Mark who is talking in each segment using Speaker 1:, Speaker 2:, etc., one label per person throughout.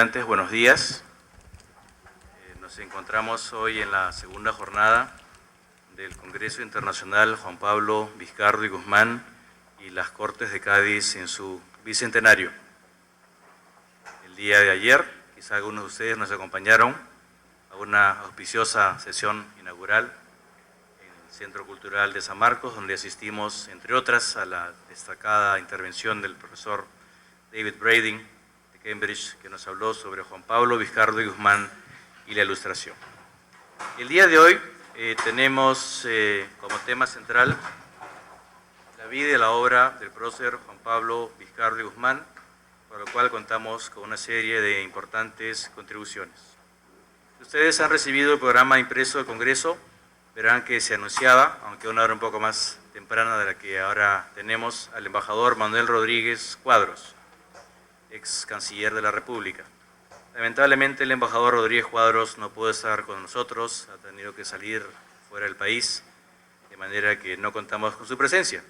Speaker 1: estudiantes, buenos días. Nos encontramos hoy en la segunda jornada del Congreso Internacional Juan Pablo Vizcardo y Guzmán y las Cortes de Cádiz en su bicentenario. El día de ayer, quizá algunos de ustedes nos acompañaron a una auspiciosa sesión inaugural en el Centro Cultural de San Marcos, donde asistimos, entre otras, a la destacada intervención del profesor David Brading de Cambridge, que nos habló sobre Juan Pablo Vizcardo y Guzmán y la Ilustración. El día de hoy tenemos como tema central la vida y la obra del prócer Juan Pablo Vizcardo y Guzmán, por lo cual contamos con una serie de importantes contribuciones. Si ustedes han recibido el programa impreso del Congreso, verán que se anunciaba, aunque a una hora un poco más temprana de la que ahora tenemos, al embajador Manuel Rodríguez Cuadros, ex canciller de la República. Lamentablemente el embajador Rodríguez Cuadros no pudo estar con nosotros, ha tenido que salir fuera del país, de manera que no contamos con su presencia,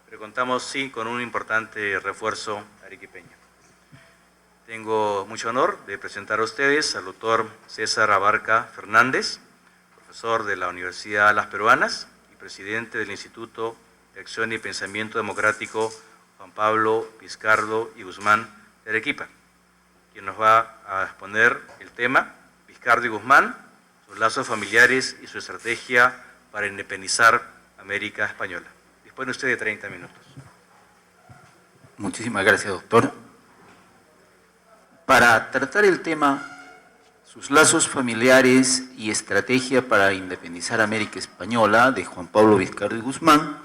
Speaker 1: pero contamos sí con un importante refuerzo arequipeño. Tengo mucho honor de presentar a ustedes al doctor César Abarca Fernández, profesor de la Universidad Las Peruanas y presidente del Instituto de Acción y Pensamiento Democrático Juan Pablo Vizcardo y Guzmán de Arequipa, quien nos va a exponer el tema Vizcardo y Guzmán, sus lazos familiares y su estrategia para independizar América Española. Dispone usted de 30 minutos.
Speaker 2: Muchísimas gracias, doctor. Para tratar el tema, sus lazos familiares y estrategia para independizar América Española, de Juan Pablo Vizcardo y Guzmán,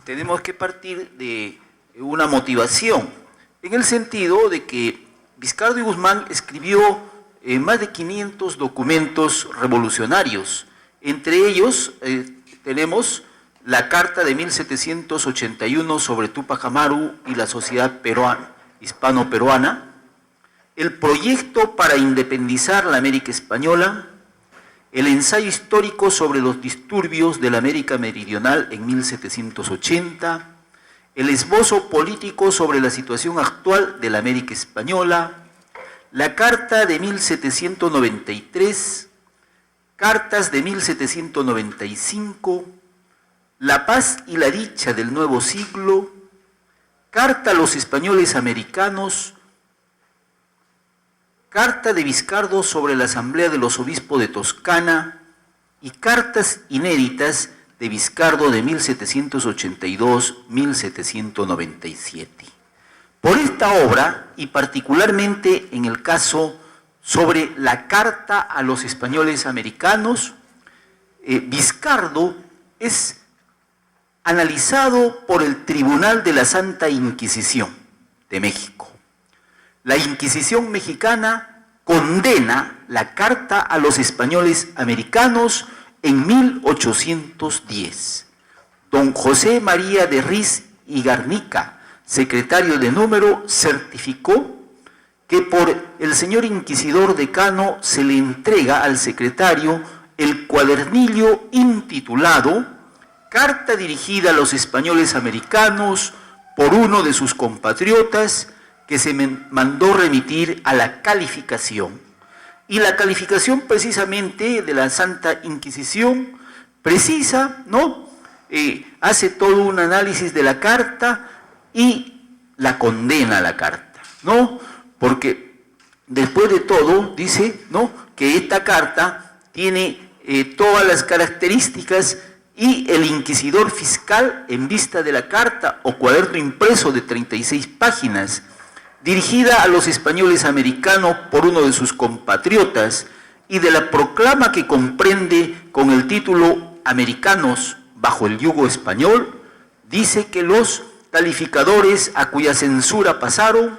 Speaker 2: tenemos que partir de una motivación, en el sentido de que Vizcardo y Guzmán escribió más de 500 documentos revolucionarios. Entre ellos tenemos la Carta de 1781 sobre Túpac Amaru y la sociedad hispano-peruana, el proyecto para independizar la América Española, el ensayo histórico sobre los disturbios de la América Meridional en 1780, el esbozo político sobre la situación actual de la América Española, la Carta de 1793, cartas de 1795, La paz y la dicha del nuevo siglo, Carta a los españoles americanos, Carta de Vizcardo sobre la Asamblea de los Obispos de Toscana y cartas inéditas de Vizcardo de 1782-1797. Por esta obra, y particularmente en el caso sobre la Carta a los españoles americanos, Vizcardo es analizado por el Tribunal de la Santa Inquisición de México. La Inquisición mexicana condena la Carta a los españoles americanos en 1810. Don José María de Riz y Garnica, secretario de número, certificó que por el señor inquisidor decano se le entrega al secretario el cuadernillo intitulado Carta dirigida a los españoles americanos por uno de sus compatriotas, que se mandó remitir a la calificación. Y la calificación precisamente de la Santa Inquisición precisa, ¿no? Hace todo un análisis de la carta y la condena a la carta, ¿no? Porque después de todo dice, ¿no?, que esta carta tiene todas las características, y el inquisidor fiscal, en vista de la carta o cuaderno impreso de 36 páginas, dirigida a los españoles americanos por uno de sus compatriotas, y de la proclama que comprende con el título Americanos bajo el yugo español, dice que los calificadores a cuya censura pasaron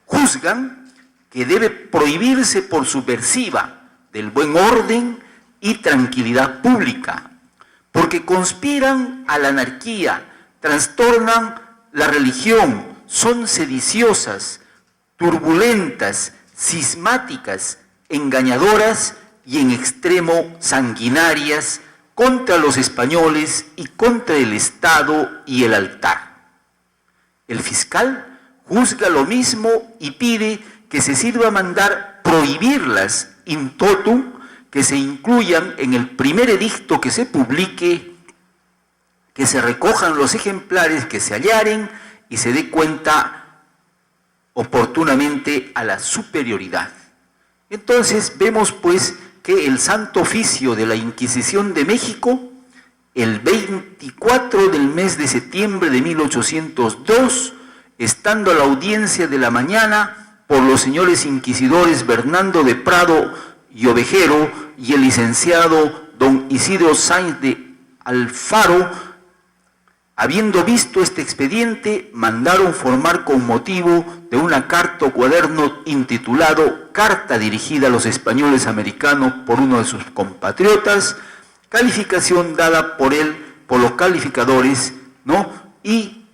Speaker 2: juzgan que debe prohibirse por subversiva del buen orden y tranquilidad pública, porque conspiran a la anarquía, trastornan la religión, son sediciosas, turbulentas, cismáticas, engañadoras y en extremo sanguinarias contra los españoles y contra el Estado y el altar. El fiscal juzga lo mismo y pide que se sirva mandar prohibirlas in totum, que se incluyan en el primer edicto que se publique, que se recojan los ejemplares que se hallaren y se dé cuenta oportunamente a la superioridad. Entonces vemos pues que el Santo Oficio de la Inquisición de México, el 24 del mes de septiembre de 1802, estando a la audiencia de la mañana por los señores inquisidores Bernardo de Prado y Ovejero y el licenciado don Isidro Sáenz de Alfaro, habiendo visto este expediente, mandaron formar con motivo de una carta o cuaderno intitulado Carta dirigida a los españoles americanos por uno de sus compatriotas, calificación dada por él, por los calificadores, ¿no? Y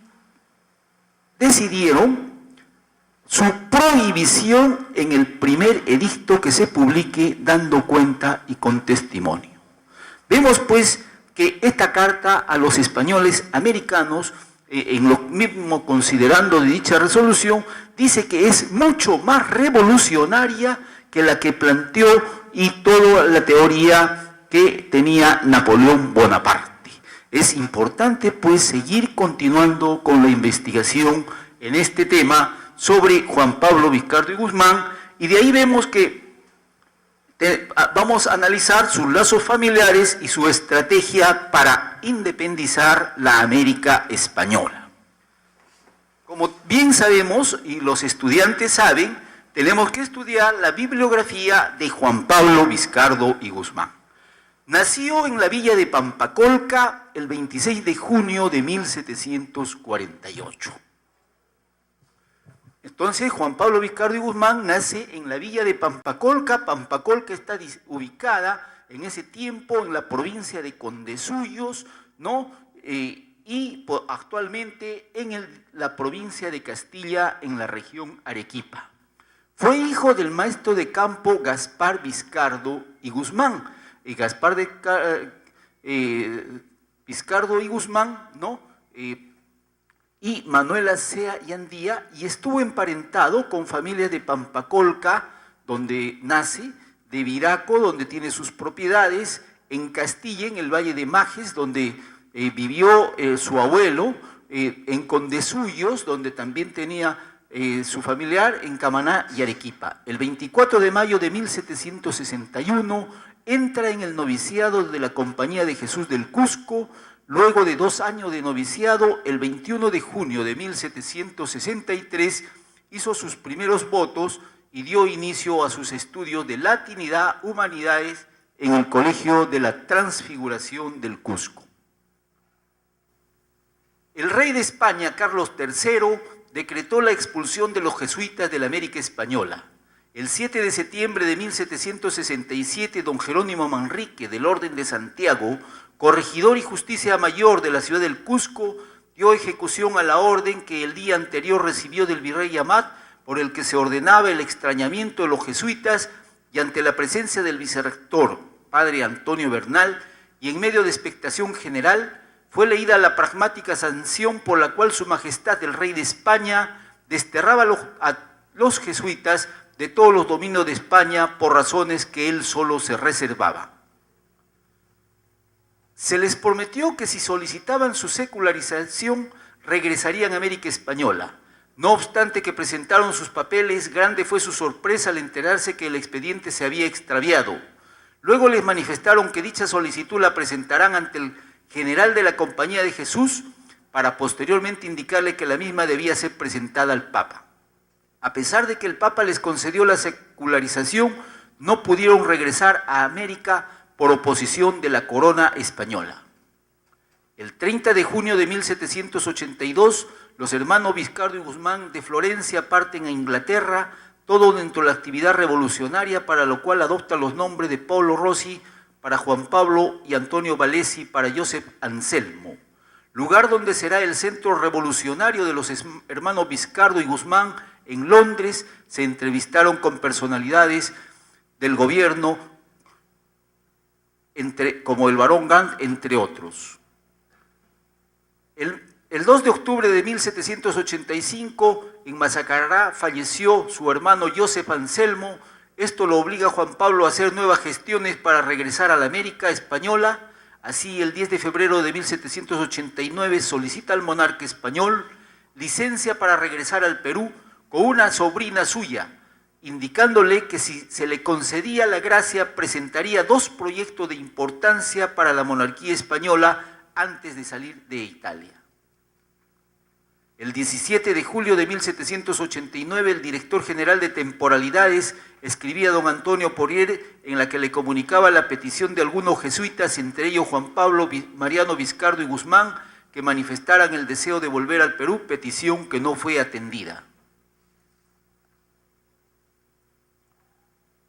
Speaker 2: decidieron su prohibición en el primer edicto que se publique, dando cuenta y con testimonio. Vemos pues que esta carta a los españoles americanos, en lo mismo considerando de dicha resolución, dice que es mucho más revolucionaria que la que planteó y toda la teoría que tenía Napoleón Bonaparte. Es importante pues seguir continuando con la investigación en este tema sobre Juan Pablo Vizcardo y Guzmán, y de ahí vemos que vamos a analizar sus lazos familiares y su estrategia para independizar la América española. Como bien sabemos, y los estudiantes saben, tenemos que estudiar la bibliografía de Juan Pablo Vizcardo y Guzmán. Nació en la villa de Pampacolca el 26 de junio de 1748. Entonces, Juan Pablo Vizcardo y Guzmán nace en la villa de Pampacolca. Pampacolca está ubicada en ese tiempo en la provincia de Condesuyos, ¿no? Y actualmente en la provincia de Castilla, en la región Arequipa. Fue hijo del maestro de campo Gaspar Vizcardo y Guzmán. Gaspar Vizcardo y Guzmán, ¿no? Y Manuela Sea y Andía, y estuvo emparentado con familias de Pampacolca, donde nace, de Viraco, donde tiene sus propiedades, en Castilla, en el Valle de Majes, donde vivió su abuelo, en Condesuyos, donde también tenía su familiar, en Camaná y Arequipa. El 24 de mayo de 1761 entra en el noviciado de la Compañía de Jesús del Cusco. Luego de 2 años de noviciado, el 21 de junio de 1763 hizo sus primeros votos y dio inicio a sus estudios de latinidad, humanidades en el Colegio de la Transfiguración del Cusco. El rey de España, Carlos III, decretó la expulsión de los jesuitas de la América Española. El 7 de septiembre de 1767, don Jerónimo Manrique, del Orden de Santiago, corregidor y justicia mayor de la ciudad del Cusco, dio ejecución a la orden que el día anterior recibió del virrey Amat, por el que se ordenaba el extrañamiento de los jesuitas, y ante la presencia del vicerrector, padre Antonio Bernal, y en medio de expectación general, fue leída la pragmática sanción por la cual su majestad el rey de España desterraba a los jesuitas de todos los dominios de España por razones que él solo se reservaba. Se les prometió que si solicitaban su secularización regresarían a América Española. No obstante que presentaron sus papeles, grande fue su sorpresa al enterarse que el expediente se había extraviado. Luego les manifestaron que dicha solicitud la presentarán ante el general de la Compañía de Jesús para posteriormente indicarle que la misma debía ser presentada al Papa. A pesar de que el Papa les concedió la secularización, no pudieron regresar a América por oposición de la corona española. El 30 de junio de 1782, los hermanos Vizcardo y Guzmán de Florencia parten a Inglaterra, todo dentro de la actividad revolucionaria, para lo cual adoptan los nombres de Paulo Rossi para Juan Pablo y Antonio Valesi para Joseph Anselmo. Lugar donde será el centro revolucionario de los hermanos Vizcardo y Guzmán. En Londres se entrevistaron con personalidades del gobierno, como el barón Gant, entre otros. El 2 de octubre de 1785, en Mazacarrá, falleció su hermano Joseph Anselmo, Esto lo obliga a Juan Pablo a hacer nuevas gestiones para regresar a la América española. Así, el 10 de febrero de 1789 solicita al monarca español licencia para regresar al Perú con una sobrina suya, indicándole que si se le concedía la gracia presentaría 2 proyectos de importancia para la monarquía española antes de salir de Italia. El 17 de julio de 1789, el director general de Temporalidades escribía a don Antonio Porrier en la que le comunicaba la petición de algunos jesuitas, entre ellos Juan Pablo, Mariano Vizcardo y Guzmán, que manifestaran el deseo de volver al Perú, petición que no fue atendida.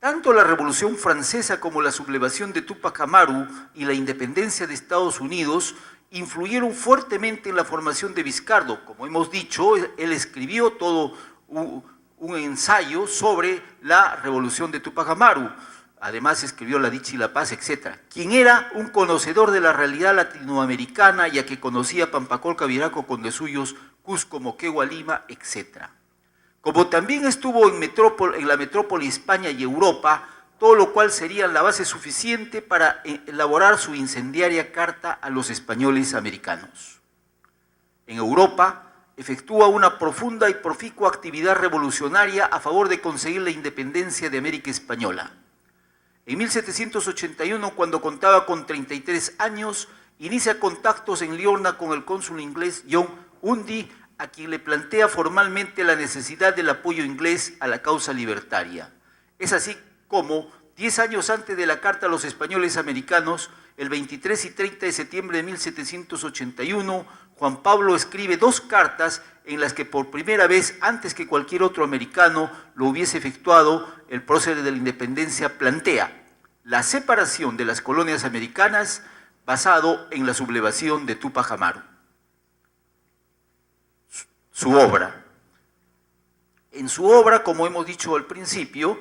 Speaker 2: Tanto la Revolución Francesa como la sublevación de Túpac Amaru y la independencia de Estados Unidos influyeron fuertemente en la formación de Vizcardo. Como hemos dicho, él escribió todo un ensayo sobre la revolución de Túpac Amaru. Además escribió La dicha y la paz, etc. Quien era un conocedor de la realidad latinoamericana, ya que conocía Pampacolca, Viraco, Condesuyos, Cusco, Moquegua, Lima, etc. Como también estuvo en la metrópoli España y Europa, todo lo cual sería la base suficiente para elaborar su incendiaria carta a los españoles americanos. En Europa, efectúa una profunda y proficua actividad revolucionaria a favor de conseguir la independencia de América Española. En 1781, cuando contaba con 33 años, inicia contactos en Liorna con el cónsul inglés John Undy, a quien le plantea formalmente la necesidad del apoyo inglés a la causa libertaria. Es así como, 10 años antes de la Carta a los Españoles Americanos, el 23 y 30 de septiembre de 1781, Juan Pablo escribe 2 cartas en las que por primera vez, antes que cualquier otro americano lo hubiese efectuado, el prócer de la independencia plantea la separación de las colonias americanas basado en la sublevación de Túpac Amaru. Su obra. En su obra, como hemos dicho al principio,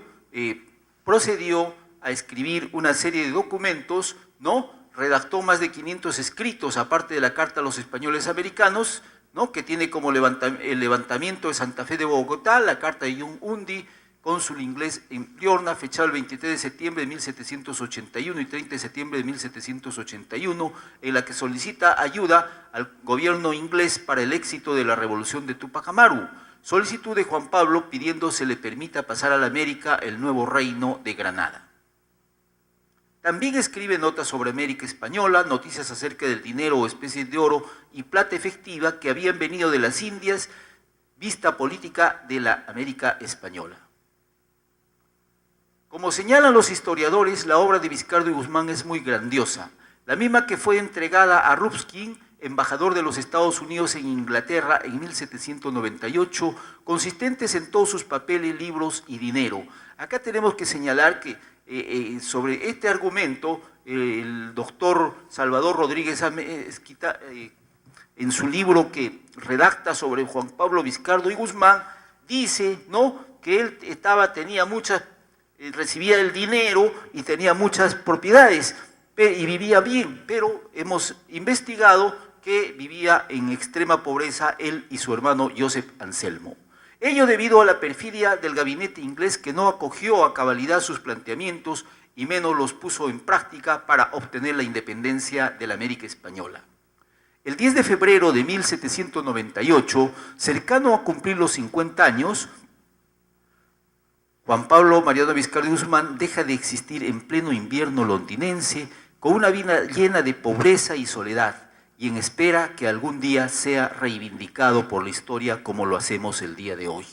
Speaker 2: procedió a escribir una serie de documentos, ¿no? Redactó más de 500 escritos, aparte de la Carta a los Españoles Americanos, ¿no? Que tiene como el levantamiento de Santa Fe de Bogotá, la Carta de John Undy, cónsul inglés en Liorna, fechado el 23 de septiembre de 1781 y 30 de septiembre de 1781, en la que solicita ayuda al gobierno inglés para el éxito de la revolución de Túpac Amaru. Solicitud de Juan Pablo pidiendo se le permita pasar a la América el nuevo reino de Granada. También escribe notas sobre América Española, noticias acerca del dinero o especies de oro y plata efectiva que habían venido de las Indias, vista política de la América Española. Como señalan los historiadores, la obra de Vizcardo y Guzmán es muy grandiosa, la misma que fue entregada a Ruskin, embajador de los Estados Unidos en Inglaterra en 1798, consistentes en todos sus papeles, libros y dinero. Acá tenemos que señalar que sobre este argumento, el doctor Salvador Rodríguez Amezquita, en su libro que redacta sobre Juan Pablo Vizcardo y Guzmán, dice, ¿no?, que él recibía el dinero y tenía muchas propiedades y vivía bien, pero hemos investigado que vivía en extrema pobreza él y su hermano Joseph Anselmo. Ello debido a la perfidia del gabinete inglés que no acogió a cabalidad sus planteamientos y menos los puso en práctica para obtener la independencia de la América Española. El 10 de febrero de 1798, cercano a cumplir los 50 años, Juan Pablo Mariano Vizcardo y Guzmán deja de existir en pleno invierno londinense, con una vida llena de pobreza y soledad, y en espera que algún día sea reivindicado por la historia como lo hacemos el día de hoy.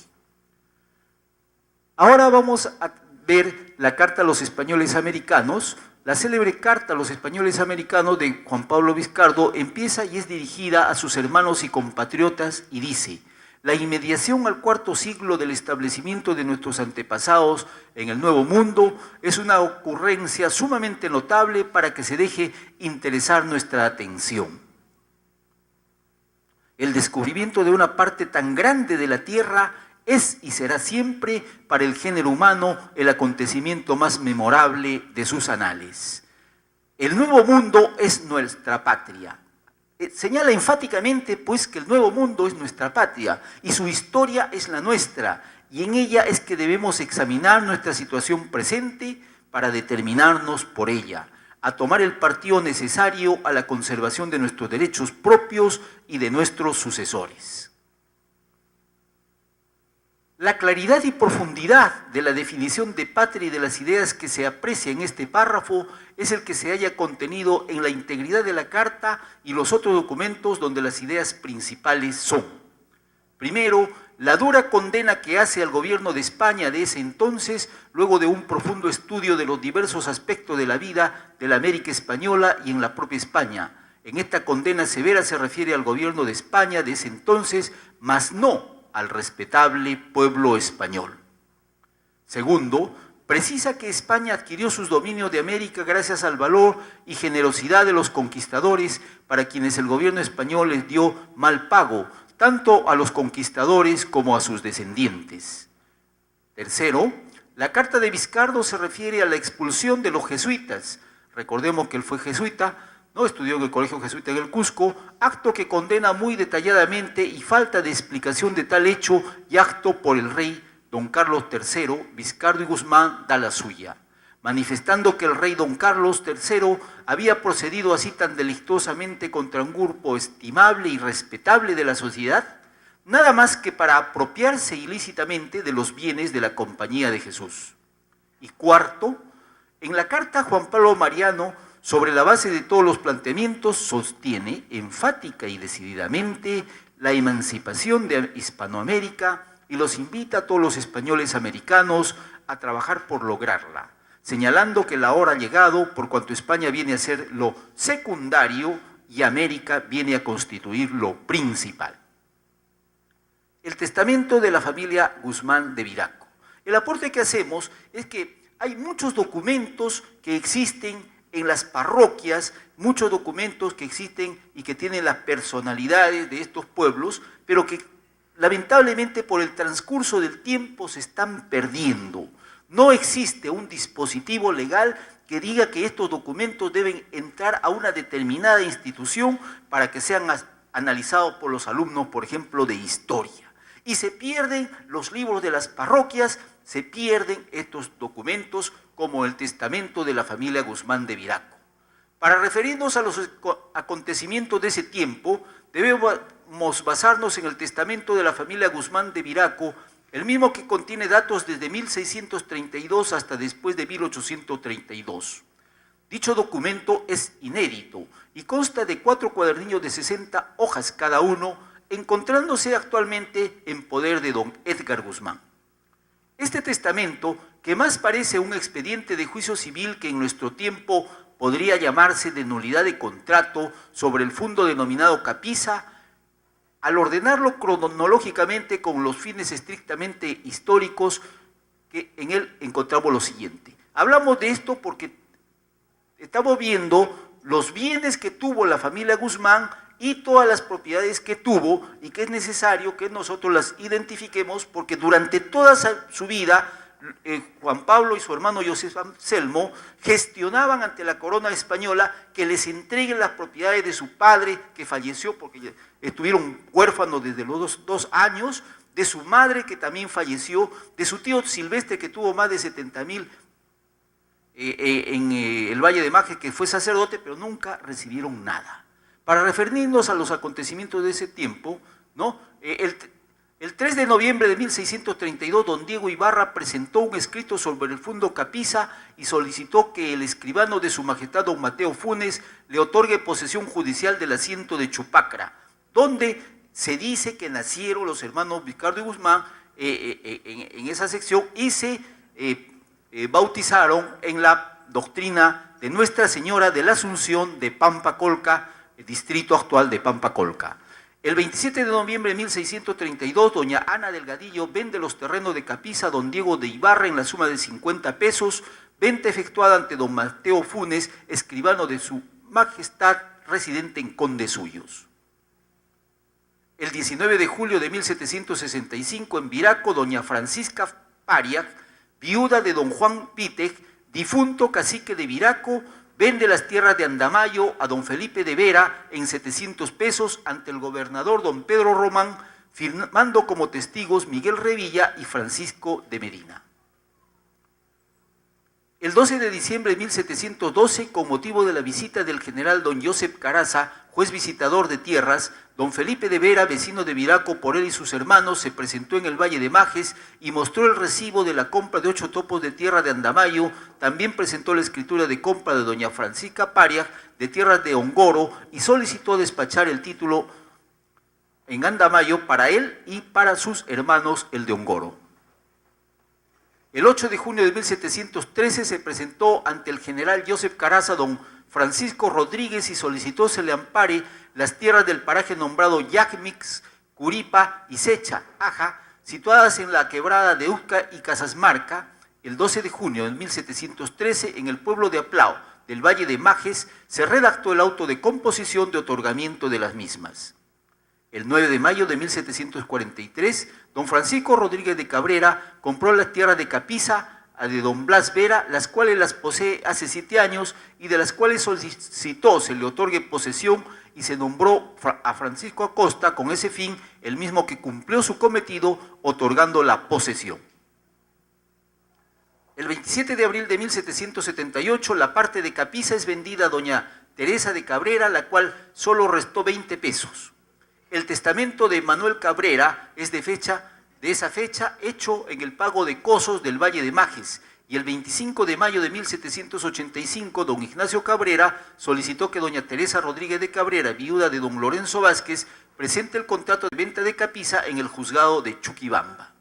Speaker 2: Ahora vamos a ver la Carta a los Españoles Americanos. La célebre Carta a los Españoles Americanos de Juan Pablo Vizcardo empieza y es dirigida a sus hermanos y compatriotas y dice: la inmediación al cuarto siglo del establecimiento de nuestros antepasados en el Nuevo Mundo es una ocurrencia sumamente notable para que se deje interesar nuestra atención. El descubrimiento de una parte tan grande de la Tierra es y será siempre para el género humano el acontecimiento más memorable de sus anales. El Nuevo Mundo es nuestra patria. Señala enfáticamente pues que el Nuevo Mundo es nuestra patria y su historia es la nuestra y en ella es que debemos examinar nuestra situación presente para determinarnos por ella, a tomar el partido necesario a la conservación de nuestros derechos propios y de nuestros sucesores. La claridad y profundidad de la definición de patria y de las ideas que se aprecia en este párrafo es el que se haya contenido en la integridad de la Carta y los otros documentos donde las ideas principales son: primero, la dura condena que hace al gobierno de España de ese entonces, luego de un profundo estudio de los diversos aspectos de la vida de la América española y en la propia España. En esta condena severa se refiere al gobierno de España de ese entonces, mas no al respetable pueblo español. Segundo, precisa que España adquirió sus dominios de América gracias al valor y generosidad de los conquistadores, para quienes el gobierno español les dio mal pago, tanto a los conquistadores como a sus descendientes. Tercero, la Carta de Vizcardo se refiere a la expulsión de los jesuitas. Recordemos que él fue jesuita, ¿no? Estudió en el Colegio Jesuita en el Cusco, acto que condena muy detalladamente y falta de explicación de tal hecho y acto por el rey don Carlos III, Vizcardo y Guzmán da la suya, manifestando que el rey don Carlos III había procedido así tan delictuosamente contra un grupo estimable y respetable de la sociedad, nada más que para apropiarse ilícitamente de los bienes de la Compañía de Jesús. Y cuarto, en la carta Juan Pablo Mariano, sobre la base de todos los planteamientos, sostiene enfática y decididamente la emancipación de Hispanoamérica y los invita a todos los españoles americanos a trabajar por lograrla, señalando que la hora ha llegado por cuanto España viene a ser lo secundario y América viene a constituir lo principal. El testamento de la familia Guzmán de Viraco. El aporte que hacemos es que hay muchos documentos que existen en las parroquias, muchos documentos que existen y que tienen las personalidades de estos pueblos, pero que lamentablemente por el transcurso del tiempo se están perdiendo. No existe un dispositivo legal que diga que estos documentos deben entrar a una determinada institución para que sean analizados por los alumnos, por ejemplo, de historia. Y se pierden los libros de las parroquias, se pierden estos documentos como el testamento de la familia Guzmán de Viraco. Para referirnos a los acontecimientos de ese tiempo, debemos basarnos en el testamento de la familia Guzmán de Viraco, el mismo que contiene datos desde 1632 hasta después de 1832. Dicho documento es inédito y consta de 4 cuadernillos de 60 hojas cada uno, encontrándose actualmente en poder de don Edgar Guzmán. Este testamento, que más parece un expediente de juicio civil que en nuestro tiempo podría llamarse de nulidad de contrato sobre el fondo denominado Capiza, al ordenarlo cronológicamente con los fines estrictamente históricos, que en él encontramos lo siguiente. Hablamos de esto porque estamos viendo los bienes que tuvo la familia Guzmán y todas las propiedades que tuvo, y que es necesario que nosotros las identifiquemos porque durante toda su vida Juan Pablo y su hermano José Anselmo gestionaban ante la corona española que les entreguen las propiedades de su padre, que falleció porque estuvieron huérfanos desde los 2 años, de su madre, que también falleció, de su tío Silvestre, que tuvo más de 70,000 en el Valle de Maje, que fue sacerdote, pero nunca recibieron nada. Para referirnos a los acontecimientos de ese tiempo, ¿no? El 3 de noviembre de 1632, don Diego Ibarra presentó un escrito sobre el fondo Capiza y solicitó que el escribano de su majestad don Mateo Funes le otorgue posesión judicial del asiento de Chupacra, donde se dice que nacieron los hermanos Vizcardo y Guzmán en esa sección y se bautizaron en la doctrina de Nuestra Señora de la Asunción de Pampa Colca, el distrito actual de Pampa Colca. El 27 de noviembre de 1632, doña Ana Delgadillo vende los terrenos de Capiza a don Diego de Ibarra en la suma de 50 pesos, venta efectuada ante don Mateo Funes, escribano de su majestad, residente en Conde Suyos. El 19 de julio de 1765, en Viraco, doña Francisca Pariac, viuda de don Juan Pítez, difunto cacique de Viraco, vende las tierras de Andamayo a don Felipe de Vera en 700 pesos ante el gobernador don Pedro Román, firmando como testigos Miguel Revilla y Francisco de Medina. El 12 de diciembre de 1712, con motivo de la visita del general don Josep Caraza, juez visitador de tierras, don Felipe de Vera, vecino de Viraco por él y sus hermanos, se presentó en el Valle de Majes y mostró el recibo de la compra de 8 topos de tierra de Andamayo. También presentó la escritura de compra de doña Francisca Pariag de tierras de Ongoro y solicitó despachar el título en Andamayo para él y para sus hermanos el de Ongoro. El 8 de junio de 1713 se presentó ante el general Josep Caraza don Francisco Rodríguez y solicitó se le ampare las tierras del paraje nombrado Yacmix, Curipa y Secha, Aja, situadas en la quebrada de Usca y Casasmarca. El 12 de junio de 1713, en el pueblo de Aplao, del Valle de Majes, se redactó el auto de composición de otorgamiento de las mismas. El 9 de mayo de 1743, don Francisco Rodríguez de Cabrera compró las tierras de Capiza de don Blas Vera, las cuales las posee hace 7 años y de las cuales solicitó se le otorgue posesión y se nombró a Francisco Acosta con ese fin, el mismo que cumplió su cometido otorgando la posesión. El 27 de abril de 1778, la parte de Capiza es vendida a doña Teresa de Cabrera, la cual solo restó 20 pesos. El testamento de Manuel Cabrera es de esa fecha, hecho en el pago de cosos del Valle de Majes, y el 25 de mayo de 1785, don Ignacio Cabrera solicitó que doña Teresa Rodríguez de Cabrera, viuda de don Lorenzo Vázquez, presente el contrato de venta de Capiza en el juzgado de Chuquibamba.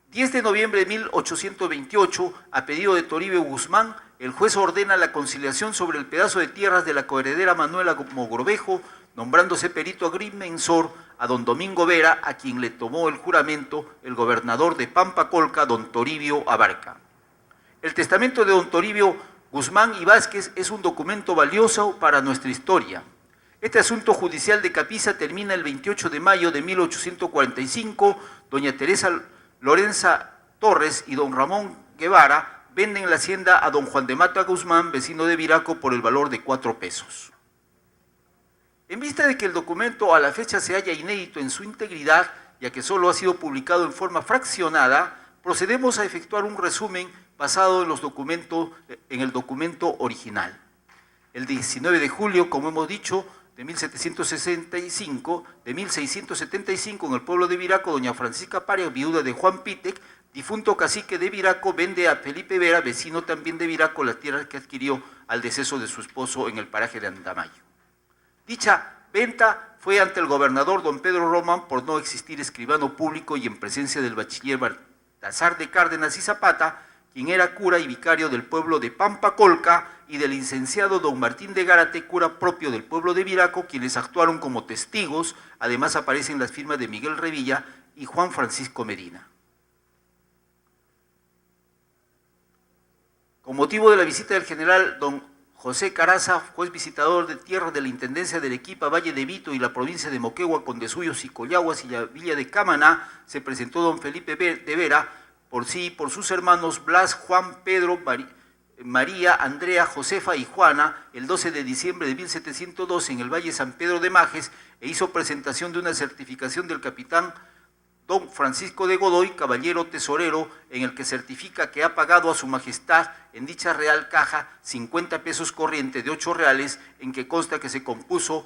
Speaker 2: 10 de noviembre de 1828, a pedido de Toribio Guzmán, el juez ordena la conciliación sobre el pedazo de tierras de la coheredera Manuela Mogrovejo, nombrándose perito agrimensor a don Domingo Vera, a quien le tomó el juramento el gobernador de Pampacolca, don Toribio Abarca. El testamento de don Toribio Guzmán y Vázquez es un documento valioso para nuestra historia. Este asunto judicial de Capiza termina el 28 de mayo de 1845. Doña Teresa Lorenza Torres y don Ramón Guevara venden la hacienda a don Juan de Mata Guzmán, vecino de Viraco, por el valor de 4 pesos. En vista de que el documento a la fecha se halla inédito en su integridad, ya que solo ha sido publicado en forma fraccionada, procedemos a efectuar un resumen basado en el documento original. El 19 de julio, como hemos dicho, de 1675, en el pueblo de Viraco, doña Francisca Pariag, viuda de Juan Pítec, difunto cacique de Viraco, vende a Felipe Vera, vecino también de Viraco, las tierras que adquirió al deceso de su esposo en el paraje de Andamayo. Dicha venta fue ante el gobernador don Pedro Román por no existir escribano público y en presencia del bachiller Baltasar de Cárdenas y Zapata, quien era cura y vicario del pueblo de Pampacolca, y del licenciado don Martín de Gárate, cura propio del pueblo de Viraco, quienes actuaron como testigos. Además aparecen las firmas de Miguel Revilla y Juan Francisco Medina. Con motivo de la visita del general don José Caraza, juez visitador de tierras de la Intendencia de Arequipa, Valle de Vito y la provincia de Moquegua, Condesuyos y Collahuas y la villa de Camaná, se presentó don Felipe de Vera, por sí y por sus hermanos Blas, Juan, Pedro, María, Andrea, Josefa y Juana, el 12 de diciembre de 1712 en el Valle San Pedro de Majes, e hizo presentación de una certificación del capitán don Francisco de Godoy, caballero tesorero, en el que certifica que ha pagado a su majestad en dicha real caja 50 pesos corriente de 8 reales, en que consta que se compuso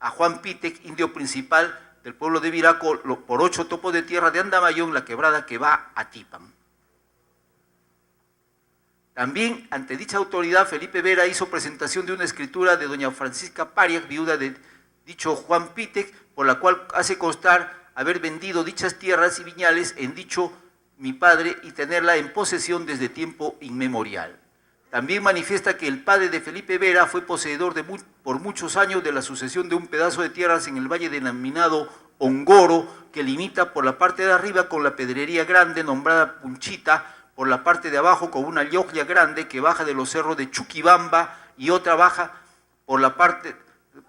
Speaker 2: a Juan Pítec, indio principal del pueblo de Viraco, por 8 topos de tierra de Andamayo en la quebrada que va a Tipan. También ante dicha autoridad Felipe Vera hizo presentación de una escritura de doña Francisca Pariag, viuda de dicho Juan Pítec, por la cual hace constar haber vendido dichas tierras y viñales en dicho mi padre y tenerla en posesión desde tiempo inmemorial. También manifiesta que el padre de Felipe Vera fue poseedor por muchos años de la sucesión de un pedazo de tierras en el valle denominado Ongoro, que limita por la parte de arriba con la pedrería grande nombrada Punchita, por la parte de abajo con una llogia grande que baja de los cerros de Chuquibamba y otra baja por la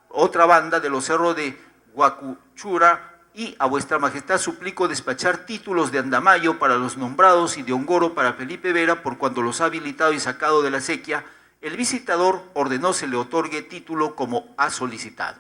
Speaker 2: otra banda de los cerros de Huacuchura, y a vuestra majestad suplico despachar títulos de Andamayo para los nombrados y de Ongoro para Felipe Vera, por cuando los ha habilitado y sacado de la sequía. El visitador ordenó se le otorgue título como ha solicitado.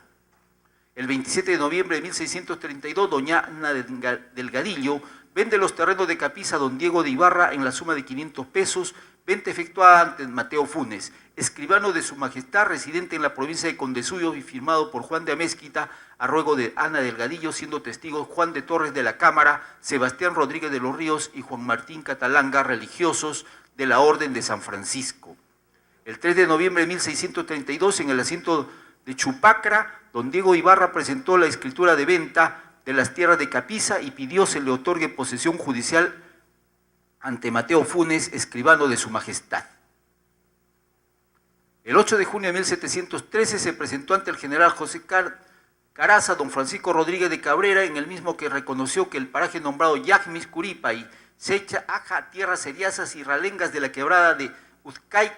Speaker 2: El 27 de noviembre de 1632, doña Ana Delgadillo vende los terrenos de Capiza a don Diego de Ibarra en la suma de 500 pesos, venta efectuada ante Mateo Funes, escribano de su majestad, residente en la provincia de Condesuyos y firmado por Juan de Amezquita, a ruego de Ana Delgadillo, siendo testigos Juan de Torres de la Cámara, Sebastián Rodríguez de los Ríos y Juan Martín Catalanga, religiosos de la Orden de San Francisco. El 3 de noviembre de 1632, en el asiento de Chupacra, don Diego Ibarra presentó la escritura de venta de las tierras de Capiza y pidió se le otorgue posesión judicial ante Mateo Funes, escribano de su majestad. El 8 de junio de 1713 se presentó ante el general José Caraza don Francisco Rodríguez de Cabrera, en el mismo que reconoció que el paraje nombrado Yajmis Curipa y Secha Aja, tierras seriazas y ralengas de la quebrada de Uzcay,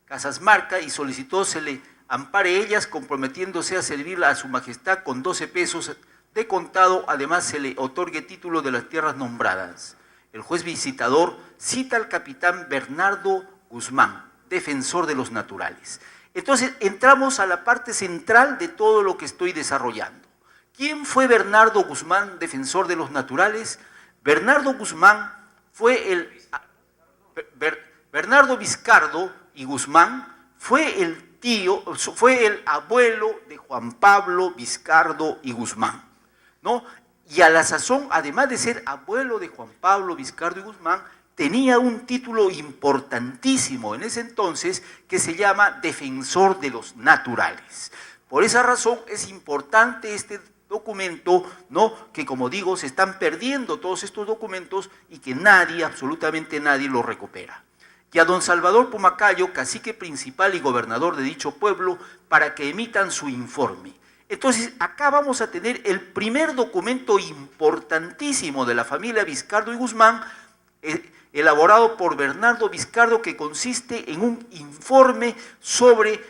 Speaker 2: Casasmarca, y solicitó se le ampare ellas, comprometiéndose a servirla a su majestad con 12 pesos de contado, además se le otorgue título de las tierras nombradas. El juez visitador cita al capitán Bernardo Guzmán, defensor de los naturales. Entonces entramos a la parte central de todo lo que estoy desarrollando. ¿Quién fue Bernardo Guzmán, defensor de los naturales? Bernardo Guzmán fue Bernardo Vizcardo y Guzmán fue el abuelo de Juan Pablo Vizcardo y Guzmán, ¿no? Y a la sazón, además de ser abuelo de Juan Pablo Vizcardo y Guzmán, tenía un título importantísimo en ese entonces que se llama Defensor de los Naturales. Por esa razón es importante este documento, ¿no? Que como digo, se están perdiendo todos estos documentos y que nadie, absolutamente nadie, los recupera. Y a don Salvador Pumacayo, cacique principal y gobernador de dicho pueblo, para que emitan su informe. Entonces, acá vamos a tener el primer documento importantísimo de la familia Vizcardo y Guzmán, elaborado por Bernardo Vizcardo, que consiste en un informe sobre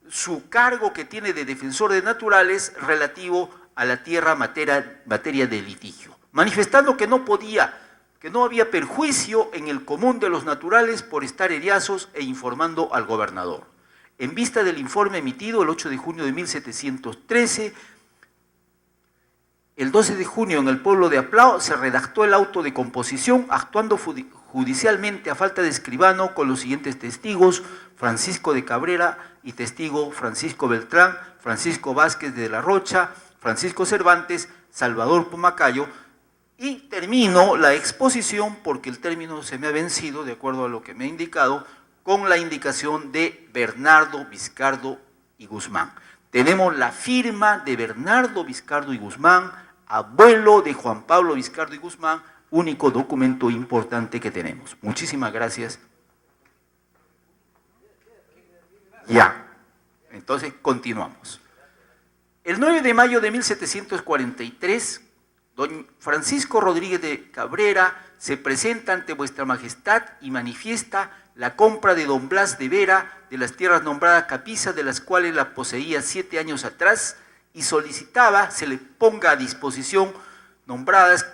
Speaker 2: su cargo que tiene de defensor de naturales relativo a la tierra materia de litigio, manifestando que no había perjuicio en el común de los naturales por estar eriazos e informando al gobernador. En vista del informe emitido el 8 de junio de 1713, el 12 de junio en el pueblo de Aplao se redactó el auto de composición, actuando judicialmente a falta de escribano con los siguientes testigos: Francisco de Cabrera y testigo Francisco Beltrán, Francisco Vázquez de la Rocha, Francisco Cervantes, Salvador Pumacayo. Y termino la exposición, porque el término se me ha vencido, de acuerdo a lo que me ha indicado, con la indicación de Bernardo Vizcardo y Guzmán. Tenemos la firma de Bernardo Vizcardo y Guzmán, abuelo de Juan Pablo Vizcardo y Guzmán, único documento importante que tenemos. Muchísimas gracias. Ya, entonces continuamos. El 9 de mayo de 1743, don Francisco Rodríguez de Cabrera se presenta ante vuestra majestad y manifiesta la compra de don Blas de Vera de las tierras nombradas Capiza, de las cuales la poseía 7 años atrás, y solicitaba se le ponga a disposición nombradas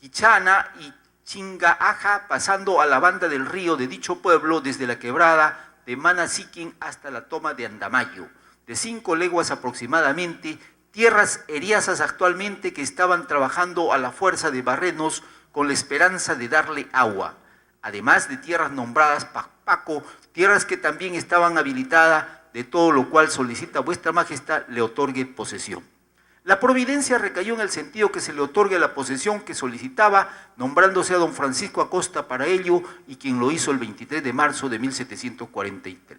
Speaker 2: Quichana y Chingaaja, pasando a la banda del río de dicho pueblo desde la quebrada de Manasiquín hasta la toma de Andamayo, de 5 leguas aproximadamente, tierras eriazas actualmente que estaban trabajando a la fuerza de barrenos con la esperanza de darle agua, además de tierras nombradas Paco, tierras que también estaban habilitadas, de todo lo cual solicita vuestra majestad le otorgue posesión. La providencia recayó en el sentido que se le otorgue la posesión que solicitaba, nombrándose a don Francisco Acosta para ello, y quien lo hizo el 23 de marzo de 1743.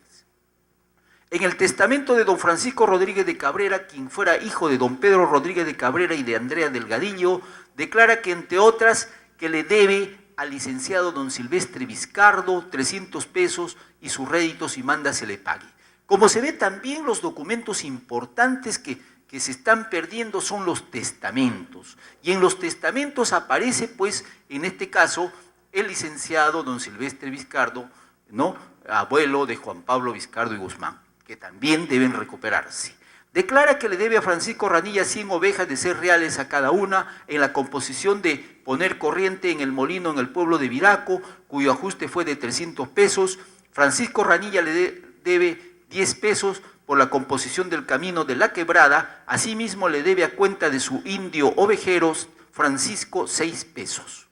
Speaker 2: En el testamento de don Francisco Rodríguez de Cabrera, quien fuera hijo de don Pedro Rodríguez de Cabrera y de Andrea Delgadillo, declara que, entre otras, que le debe al licenciado don Silvestre Vizcardo 300 pesos y sus réditos y manda se le pague. Como se ve, también los documentos importantes que se están perdiendo son los testamentos. Y en los testamentos aparece, pues, en este caso, el licenciado don Silvestre Vizcardo, ¿no?, abuelo de Juan Pablo Vizcardo y Guzmán, que también deben recuperarse. Declara que le debe a Francisco Ranilla 100 ovejas de 6 reales a cada una en la composición de poner corriente en el molino en el pueblo de Viraco, cuyo ajuste fue de 300 pesos. Francisco Ranilla le debe 10 pesos por la composición del camino de la Quebrada, asimismo le debe a cuenta de su indio ovejero Francisco 6 pesos.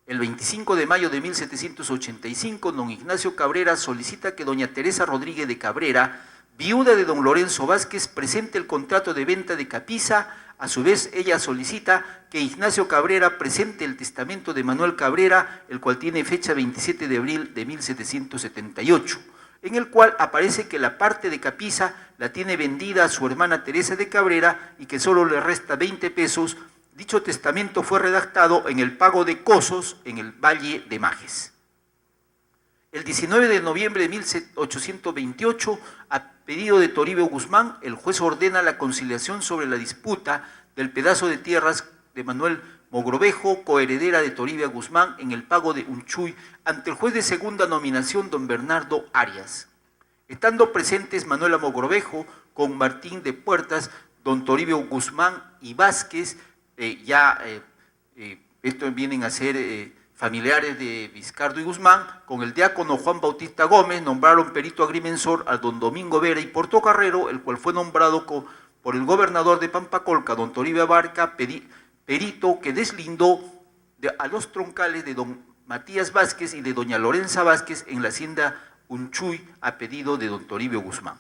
Speaker 2: El 25 de mayo de 1785, don Ignacio Cabrera solicita que doña Teresa Rodríguez de Cabrera, viuda de don Lorenzo Vázquez, presente el contrato de venta de Capiza. A su vez, ella solicita que Ignacio Cabrera presente el testamento de Manuel Cabrera, el cual tiene fecha 27 de abril de 1778, en el cual aparece que la parte de Capiza la tiene vendida a su hermana Teresa de Cabrera y que solo le resta 20 pesos. Dicho testamento fue redactado en el pago de Cosos, en el Valle de Majes. El 19 de noviembre de 1828, a pedido de Toribio Guzmán, el juez ordena la conciliación sobre la disputa del pedazo de tierras de Manuel Mogrovejo, coheredera de Toribio Guzmán, en el pago de Unchuy, ante el juez de segunda nominación, don Bernardo Arias. Estando presentes Manuela Mogrovejo con Martín de Puertas, don Toribio Guzmán y Vázquez, estos vienen a ser familiares de Vizcardo y Guzmán, con el diácono Juan Bautista Gómez, nombraron perito agrimensor a don Domingo Vera y Portocarrero, el cual fue nombrado por el gobernador de Pampacolca, don Toribio Abarca, perito que deslindó a los troncales de don Matías Vázquez y de doña Lorenza Vázquez en la hacienda Unchuy, a pedido de don Toribio Guzmán.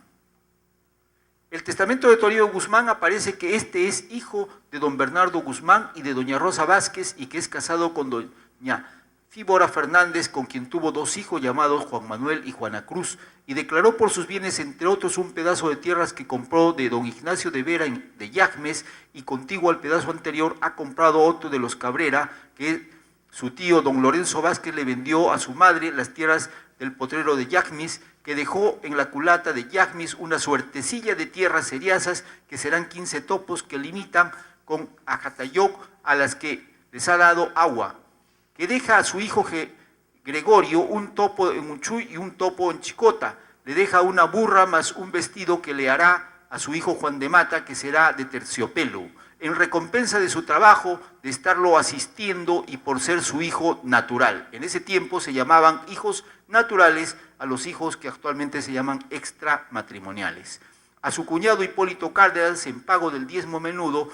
Speaker 2: El testamento de Toribio Guzmán aparece que este es hijo de don Bernardo Guzmán y de doña Rosa Vázquez, y que es casado con doña Fíbora Fernández, con quien tuvo 2 hijos llamados Juan Manuel y Juana Cruz, y declaró por sus bienes, entre otros, un pedazo de tierras que compró de don Ignacio de Vera de Yagmes, y contiguo al pedazo anterior ha comprado otro de los Cabrera, que su tío don Lorenzo Vázquez le vendió a su madre las tierras del potrero de Yagmes, que dejó en la culata de Yagmes una suertecilla de tierras seriazas, que serán 15 topos que limitan con Ajatayoc, a las que les ha dado agua, que deja a su hijo Gregorio un topo en Unchuy y un topo en Chicota, le deja una burra más un vestido que le hará a su hijo Juan de Mata, que será de terciopelo, en recompensa de su trabajo, de estarlo asistiendo y por ser su hijo natural. En ese tiempo se llamaban hijos naturales a los hijos que actualmente se llaman extramatrimoniales. A su cuñado Hipólito Cárdenas, en pago del diezmo menudo,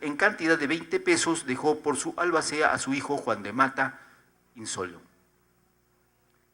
Speaker 2: en cantidad de 20 pesos, dejó por su albacea a su hijo Juan de Mata Insolo.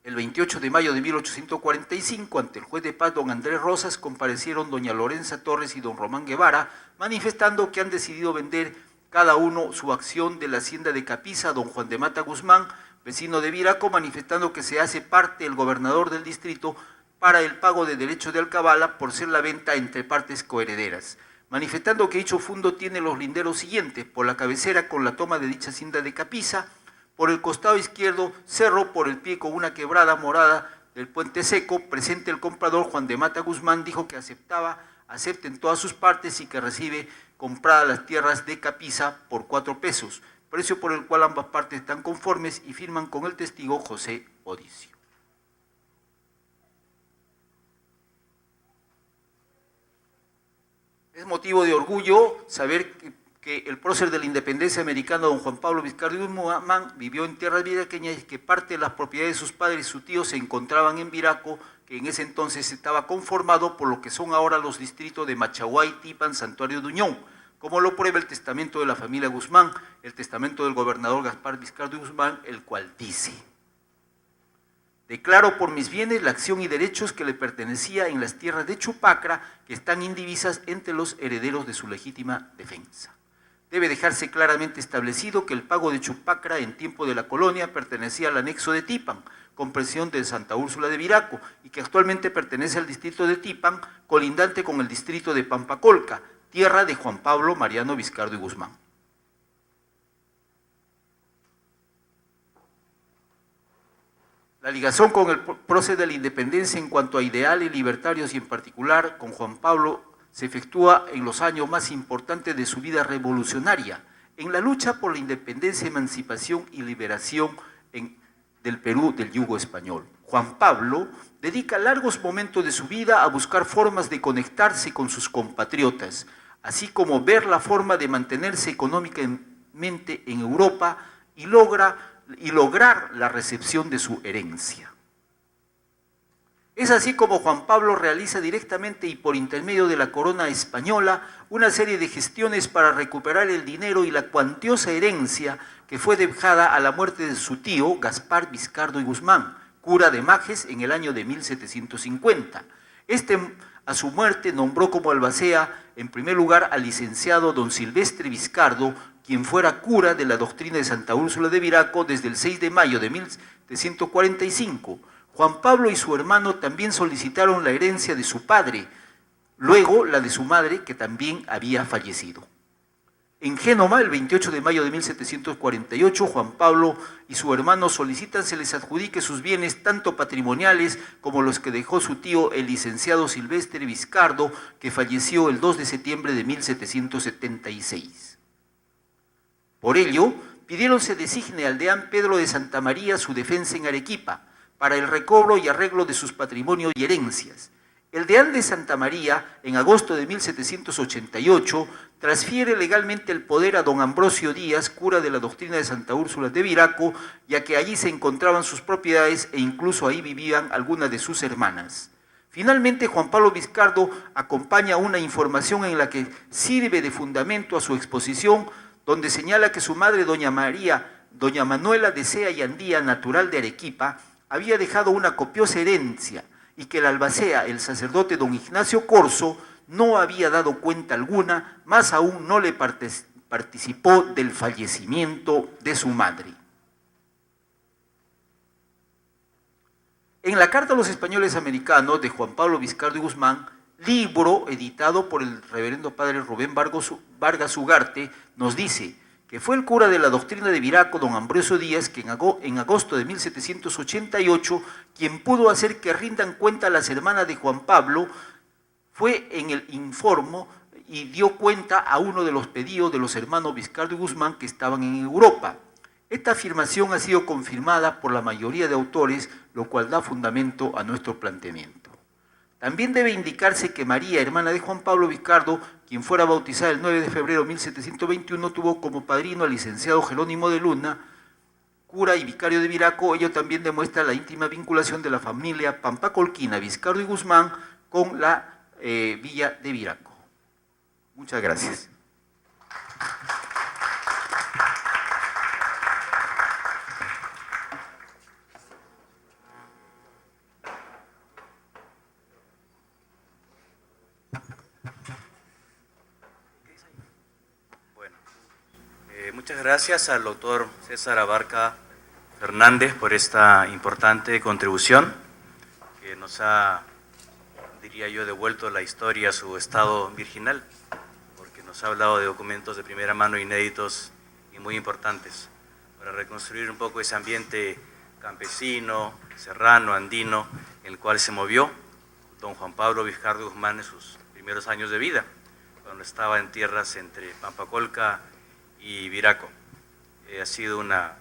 Speaker 2: El 28 de mayo de 1845, ante el juez de paz don Andrés Rosas, comparecieron doña Lorenza Torres y don Román Guevara, manifestando que han decidido vender cada uno su acción de la hacienda de Capiza a don Juan de Mata Guzmán, vecino de Viraco, manifestando que se hace parte el gobernador del distrito para el pago de derechos de alcabala por ser la venta entre partes coherederas, manifestando que dicho fundo tiene los linderos siguientes: por la cabecera con la toma de dicha hacienda de Capiza, por el costado izquierdo cerro, por el pie con una quebrada morada del puente seco. Presente el comprador Juan de Mata Guzmán dijo que acepten todas sus partes y que recibe compradas las tierras de Capiza por 4 pesos, precio por el cual ambas partes están conformes, y firman con el testigo José Odicio. Es motivo de orgullo saber que el prócer de la independencia americana, don Juan Pablo Vizcardo y Guzmán, vivió en tierras viraqueñas, y que parte de las propiedades de sus padres y sus tíos se encontraban en Viraco, que en ese entonces estaba conformado por lo que son ahora los distritos de Machaguay, Tipan, Santuario de Uñón, como lo prueba el testamento de la familia Guzmán, el testamento del gobernador Gaspar Vizcardo y Guzmán, el cual dice: declaro por mis bienes la acción y derechos que le pertenecía en las tierras de Chupacra, que están indivisas entre los herederos de su legítima defensa. Debe dejarse claramente establecido que el pago de Chupacra en tiempo de la colonia pertenecía al anexo de Tipan, con presión de Santa Úrsula de Viraco, y que actualmente pertenece al distrito de Tipan, colindante con el distrito de Pampacolca, tierra de Juan Pablo Mariano Vizcardo y Guzmán. La ligación con el prócer de la independencia en cuanto a ideales libertarios, y en particular con Juan Pablo, se efectúa en los años más importantes de su vida revolucionaria, en la lucha por la independencia, emancipación y liberación del Perú del yugo español. Juan Pablo dedica largos momentos de su vida a buscar formas de conectarse con sus compatriotas, así como ver la forma de mantenerse económicamente en Europa y lograr la recepción de su herencia. Es así como Juan Pablo realiza directamente y por intermedio de la corona española una serie de gestiones para recuperar el dinero y la cuantiosa herencia que fue dejada a la muerte de su tío Gaspar Vizcardo y Guzmán, cura de Majes, en el año de 1750. A su muerte, nombró como albacea, en primer lugar, al licenciado don Silvestre Vizcardo, quien fuera cura de la doctrina de Santa Úrsula de Viraco desde el 6 de mayo de 1745. Juan Pablo y su hermano también solicitaron la herencia de su padre, luego la de su madre, que también había fallecido. En Génova, el 28 de mayo de 1748, Juan Pablo y su hermano solicitan se les adjudique sus bienes, tanto patrimoniales como los que dejó su tío, el licenciado Silvestre Vizcardo, que falleció el 2 de septiembre de 1776. Por ello, pidieron se designe al deán Pedro de Santa María su defensa en Arequipa, para el recobro y arreglo de sus patrimonios y herencias. El deán de Santa María, en agosto de 1788, transfiere legalmente el poder a don Ambrosio Díaz, cura de la doctrina de Santa Úrsula de Viraco, ya que allí se encontraban sus propiedades e incluso ahí vivían algunas de sus hermanas. Finalmente, Juan Pablo Vizcardo acompaña una información en la que sirve de fundamento a su exposición, donde señala que su madre, doña Manuela de Sea y Andía, natural de Arequipa, había dejado una copiosa herencia y que el albacea, el sacerdote don Ignacio Corso, no había dado cuenta alguna, más aún no le participó del fallecimiento de su madre. En la Carta a los Españoles Americanos de Juan Pablo Vizcardo y Guzmán, libro editado por el reverendo padre Rubén Vargas Ugarte, nos dice que fue el cura de la doctrina de Viraco, don Ambrosio Díaz, que en agosto de 1788, quien pudo hacer que rindan cuenta a las hermanas de Juan Pablo, fue en el informe y dio cuenta a uno de los pedidos de los hermanos Vizcardo y Guzmán que estaban en Europa. Esta afirmación ha sido confirmada por la mayoría de autores, lo cual da fundamento a nuestro planteamiento. También debe indicarse que María, hermana de Juan Pablo Vizcardo, quien fuera bautizada el 9 de febrero de 1721, tuvo como padrino al licenciado Jerónimo de Luna, cura y vicario de Viraco. Ello también demuestra la íntima vinculación de la familia Pampacolquina, Vizcardo y Guzmán con la villa de Viraco. Muchas gracias.
Speaker 1: Muchas gracias al doctor César Abarca Fernández por esta importante contribución que nos ha, diría yo, devuelto la historia a su estado virginal, porque nos ha hablado de documentos de primera mano inéditos y muy importantes para reconstruir un poco ese ambiente campesino, serrano, andino, en el cual se movió don Juan Pablo Vizcardo Guzmán en sus primeros años de vida, cuando estaba en tierras entre Pampacolca y Viraco. Ha sido una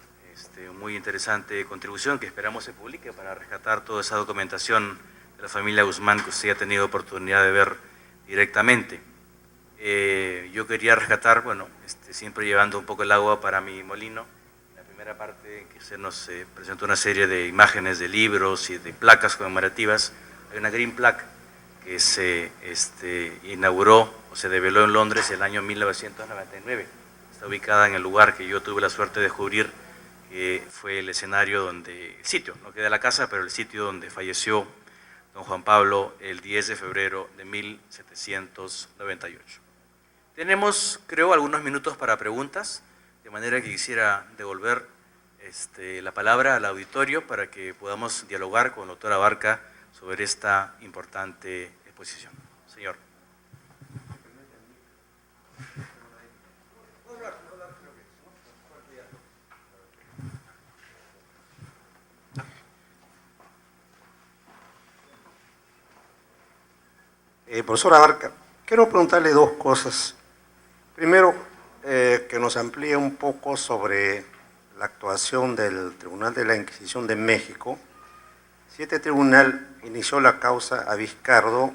Speaker 1: muy interesante contribución que esperamos se publique para rescatar toda esa documentación de la familia Guzmán que usted ha tenido oportunidad de ver directamente. Yo quería rescatar, bueno, siempre llevando un poco el agua para mi molino, la primera parte en que se nos presentó una serie de imágenes de libros y de placas conmemorativas. Hay una Green Plaque que se inauguró o se develó en Londres el año 1999. Está ubicada en el lugar que yo tuve la suerte de descubrir, que fue el escenario donde, el sitio, no queda la casa, pero el sitio donde falleció don Juan Pablo el 10 de febrero de 1798. Tenemos, creo, algunos minutos para preguntas, de manera que quisiera devolver la palabra al auditorio para que podamos dialogar con el doctor Abarca sobre esta importante exposición. Señor.
Speaker 3: Profesor Abarca, quiero preguntarle dos cosas. Primero, que nos amplíe un poco sobre la actuación del Tribunal de la Inquisición de México. Si este tribunal inició la causa a Vizcardo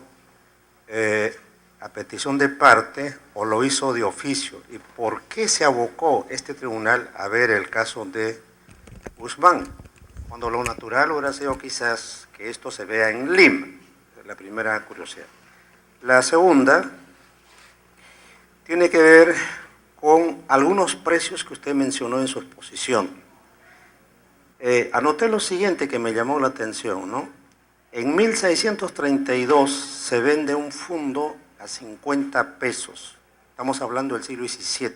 Speaker 3: a petición de parte o lo hizo de oficio, y por qué se abocó este tribunal a ver el caso de Guzmán. cuando lo natural hubiera sido quizás que esto se vea en Lima. Es la primera curiosidad. La segunda tiene que ver con algunos precios que usted mencionó en su exposición. Anoté lo siguiente que me llamó la atención, ¿no? En 1632 se vende un fundo a 50 pesos. Estamos hablando del siglo XVII.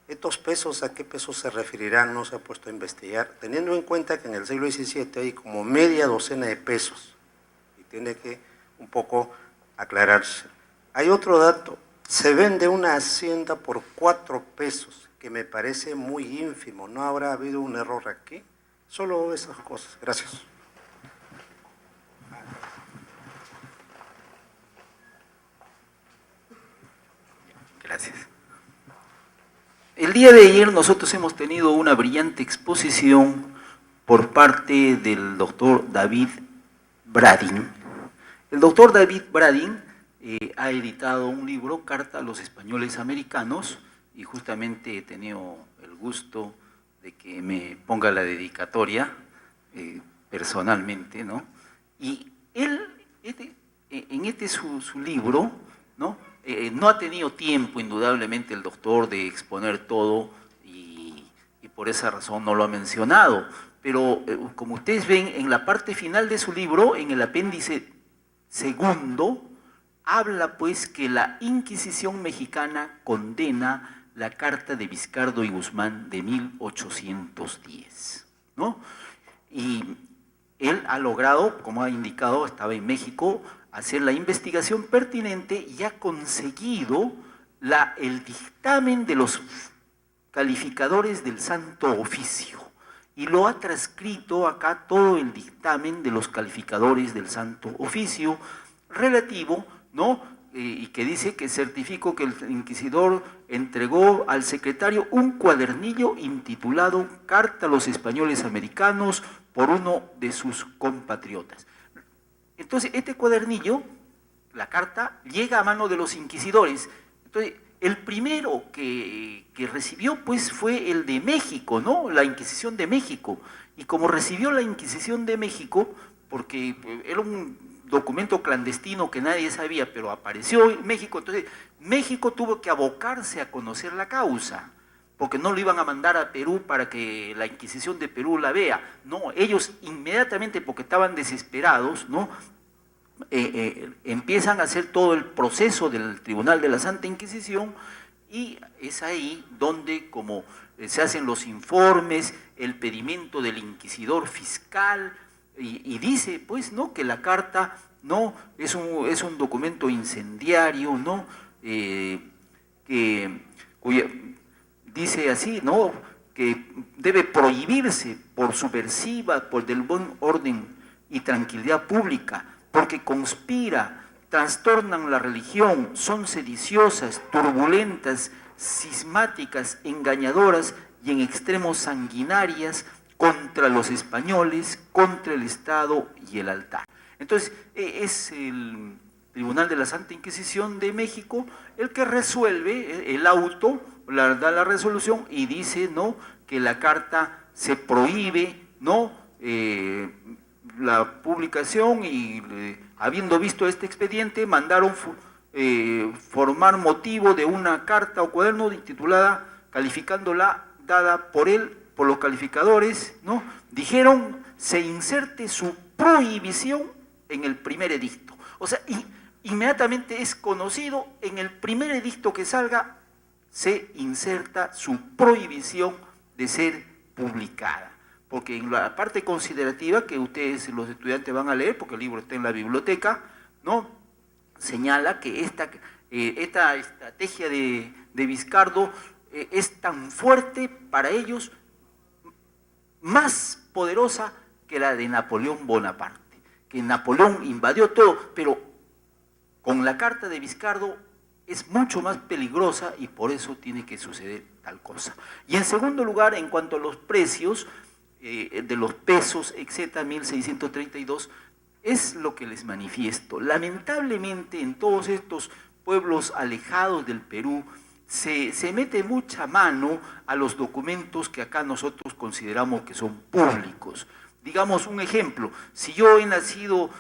Speaker 3: ¿Estos pesos a qué pesos se referirán? No se ha puesto a investigar, teniendo en cuenta que en el siglo XVII hay como media docena de pesos. Y tiene que un poco aclararse. Hay otro dato. Se vende una hacienda por 4 pesos, que me parece muy ínfimo. ¿No habrá habido un error aquí? Solo esas cosas. Gracias.
Speaker 2: Gracias. El día de ayer nosotros hemos tenido una brillante exposición por parte del doctor David Bradin. El doctor David Bradin ha editado un libro, Carta a los Españoles Americanos, y justamente he tenido el gusto de que me ponga la dedicatoria personalmente, ¿no? Y él, en su libro, ¿no? No ha tenido tiempo, indudablemente, el doctor de exponer todo y por esa razón no lo ha mencionado. Pero como ustedes ven, en la parte final de su libro, en el apéndice segundo, habla pues que la Inquisición mexicana condena la Carta de Vizcardo y Guzmán de 1810, ¿no? Y él ha logrado, como ha indicado, estaba en México, hacer la investigación pertinente y ha conseguido el dictamen de los calificadores del Santo Oficio. Y lo ha transcrito acá todo el dictamen de los calificadores del Santo Oficio relativo, ¿no? Y que dice que certificó que el inquisidor entregó al secretario un cuadernillo intitulado Carta a los Españoles Americanos por uno de sus compatriotas. Entonces, este cuadernillo, la carta, llega a mano de los inquisidores. Entonces, el primero que recibió, pues, fue el de México, ¿no? La Inquisición de México. Y como recibió la Inquisición de México, porque era un documento clandestino que nadie sabía, pero apareció en México, entonces México tuvo que abocarse a conocer la causa, porque no lo iban a mandar a Perú para que la Inquisición de Perú la vea. No, ellos inmediatamente, porque estaban desesperados, ¿no? Empiezan a hacer todo el proceso del Tribunal de la Santa Inquisición, y es ahí donde, como se hacen los informes, el pedimento del inquisidor fiscal, y dice, pues, ¿no?, que la carta, ¿no?, es un documento incendiario, ¿no?, dice así, ¿no?, que debe prohibirse por subversiva, por del buen orden y tranquilidad pública, porque conspira, trastornan la religión, son sediciosas, turbulentas, cismáticas, engañadoras y en extremo sanguinarias contra los españoles, contra el Estado y el altar. Entonces, es el Tribunal de la Santa Inquisición de México el que resuelve, el auto, da la resolución y dice, ¿no?, que la carta se prohíbe, ¿no?, la publicación, y habiendo visto este expediente, mandaron formar motivo de una carta o cuaderno titulada, calificándola, dada por él, por los calificadores, ¿no? Dijeron, se inserte su prohibición en el primer edicto. O sea, inmediatamente es conocido, en el primer edicto que salga, se inserta su prohibición de ser publicada. Porque en la parte considerativa, que ustedes, los estudiantes, van a leer, porque el libro está en la biblioteca, ¿no?, señala que esta estrategia de Vizcardo es tan fuerte para ellos, más poderosa que la de Napoleón Bonaparte, que Napoleón invadió todo, pero con la carta de Vizcardo es mucho más peligrosa y por eso tiene que suceder tal cosa. Y en segundo lugar, en cuanto a los precios de los pesos, etcétera, 1632, es lo que les manifiesto. Lamentablemente, en todos estos pueblos alejados del Perú, se mete mucha mano a los documentos que acá nosotros consideramos que son públicos. Digamos un ejemplo, si yo he nacido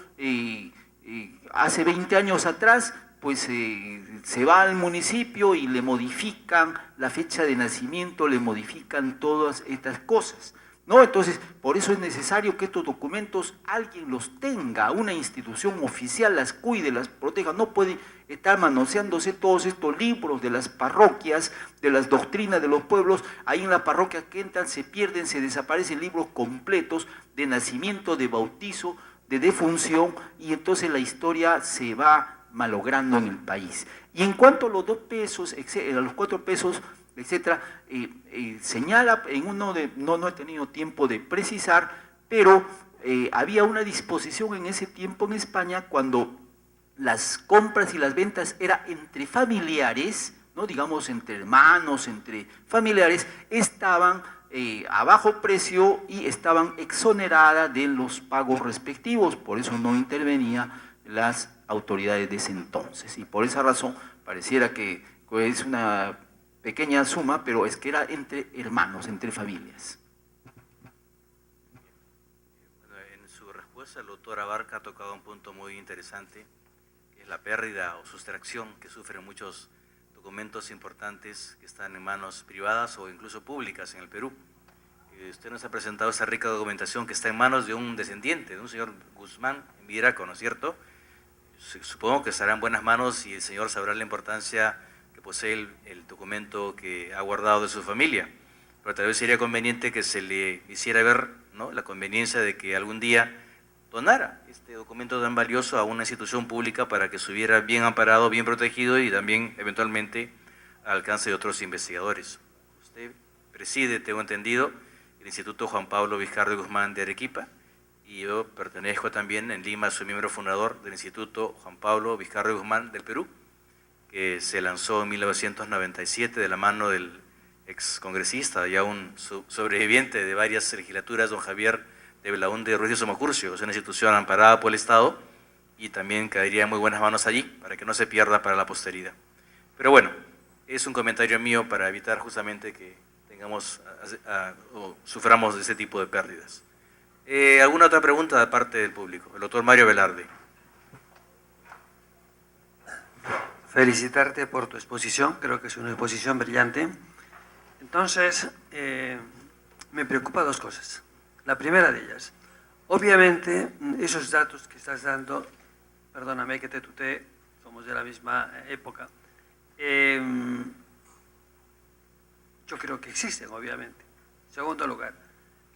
Speaker 2: hace 20 años atrás, pues se va al municipio y le modifican la fecha de nacimiento, le modifican todas estas cosas, ¿no? Entonces, por eso es necesario que estos documentos alguien los tenga, una institución oficial las cuide, las proteja. No puede estar manoseándose todos estos libros de las parroquias, de las doctrinas de los pueblos. Ahí en la parroquia que entran se pierden, se desaparecen libros completos de nacimiento, de bautizo, de defunción, y entonces la historia se va malogrando en el país. Y en cuanto a los 2 pesos, a los 4 pesos, etcétera, señala en uno de, no he tenido tiempo de precisar, pero había una disposición en ese tiempo en España cuando las compras y las ventas era entre familiares, ¿no? Digamos entre hermanos, entre familiares, estaban a bajo precio y estaban exoneradas de los pagos respectivos, por eso no intervenía las autoridades de ese entonces, y por esa razón pareciera que es una pequeña suma, pero es que era entre hermanos, entre familias.
Speaker 1: Bueno, en su respuesta el doctor Abarca ha tocado un punto muy interesante, que es la pérdida o sustracción que sufren muchos documentos importantes que están en manos privadas o incluso públicas en el Perú. Usted nos ha presentado esa rica documentación que está en manos de un descendiente, de un señor Guzmán en Viraco, ¿no es cierto? Supongo que estará en buenas manos y el señor sabrá la importancia que posee el documento que ha guardado de su familia, pero tal vez sería conveniente que se le hiciera ver, ¿no?, la conveniencia de que algún día donara este documento tan valioso a una institución pública para que estuviera bien amparado, bien protegido y también eventualmente al alcance de otros investigadores. Usted preside, tengo entendido, el Instituto Juan Pablo Vizcardo y Guzmán de Arequipa, y yo pertenezco también en Lima, soy miembro fundador del Instituto Juan Pablo Vizcardo y Guzmán del Perú, que se lanzó en 1997 de la mano del excongresista, ya un sobreviviente de varias legislaturas, don Javier de Belaúnde Ruiz de Somocurcio. Es una institución amparada por el Estado y también caería en muy buenas manos allí, para que no se pierda para la posteridad. Pero bueno, es un comentario mío para evitar justamente que tengamos o suframos de ese tipo de pérdidas. ¿Alguna otra pregunta de parte del público? El doctor Mario Velarde.
Speaker 4: Felicitarte por tu exposición, creo que es una exposición brillante. Entonces, me preocupa 2 cosas. La primera de ellas, obviamente, esos datos que estás dando, perdóname que te tutee, somos de la misma época, yo creo que existen, obviamente. En segundo lugar,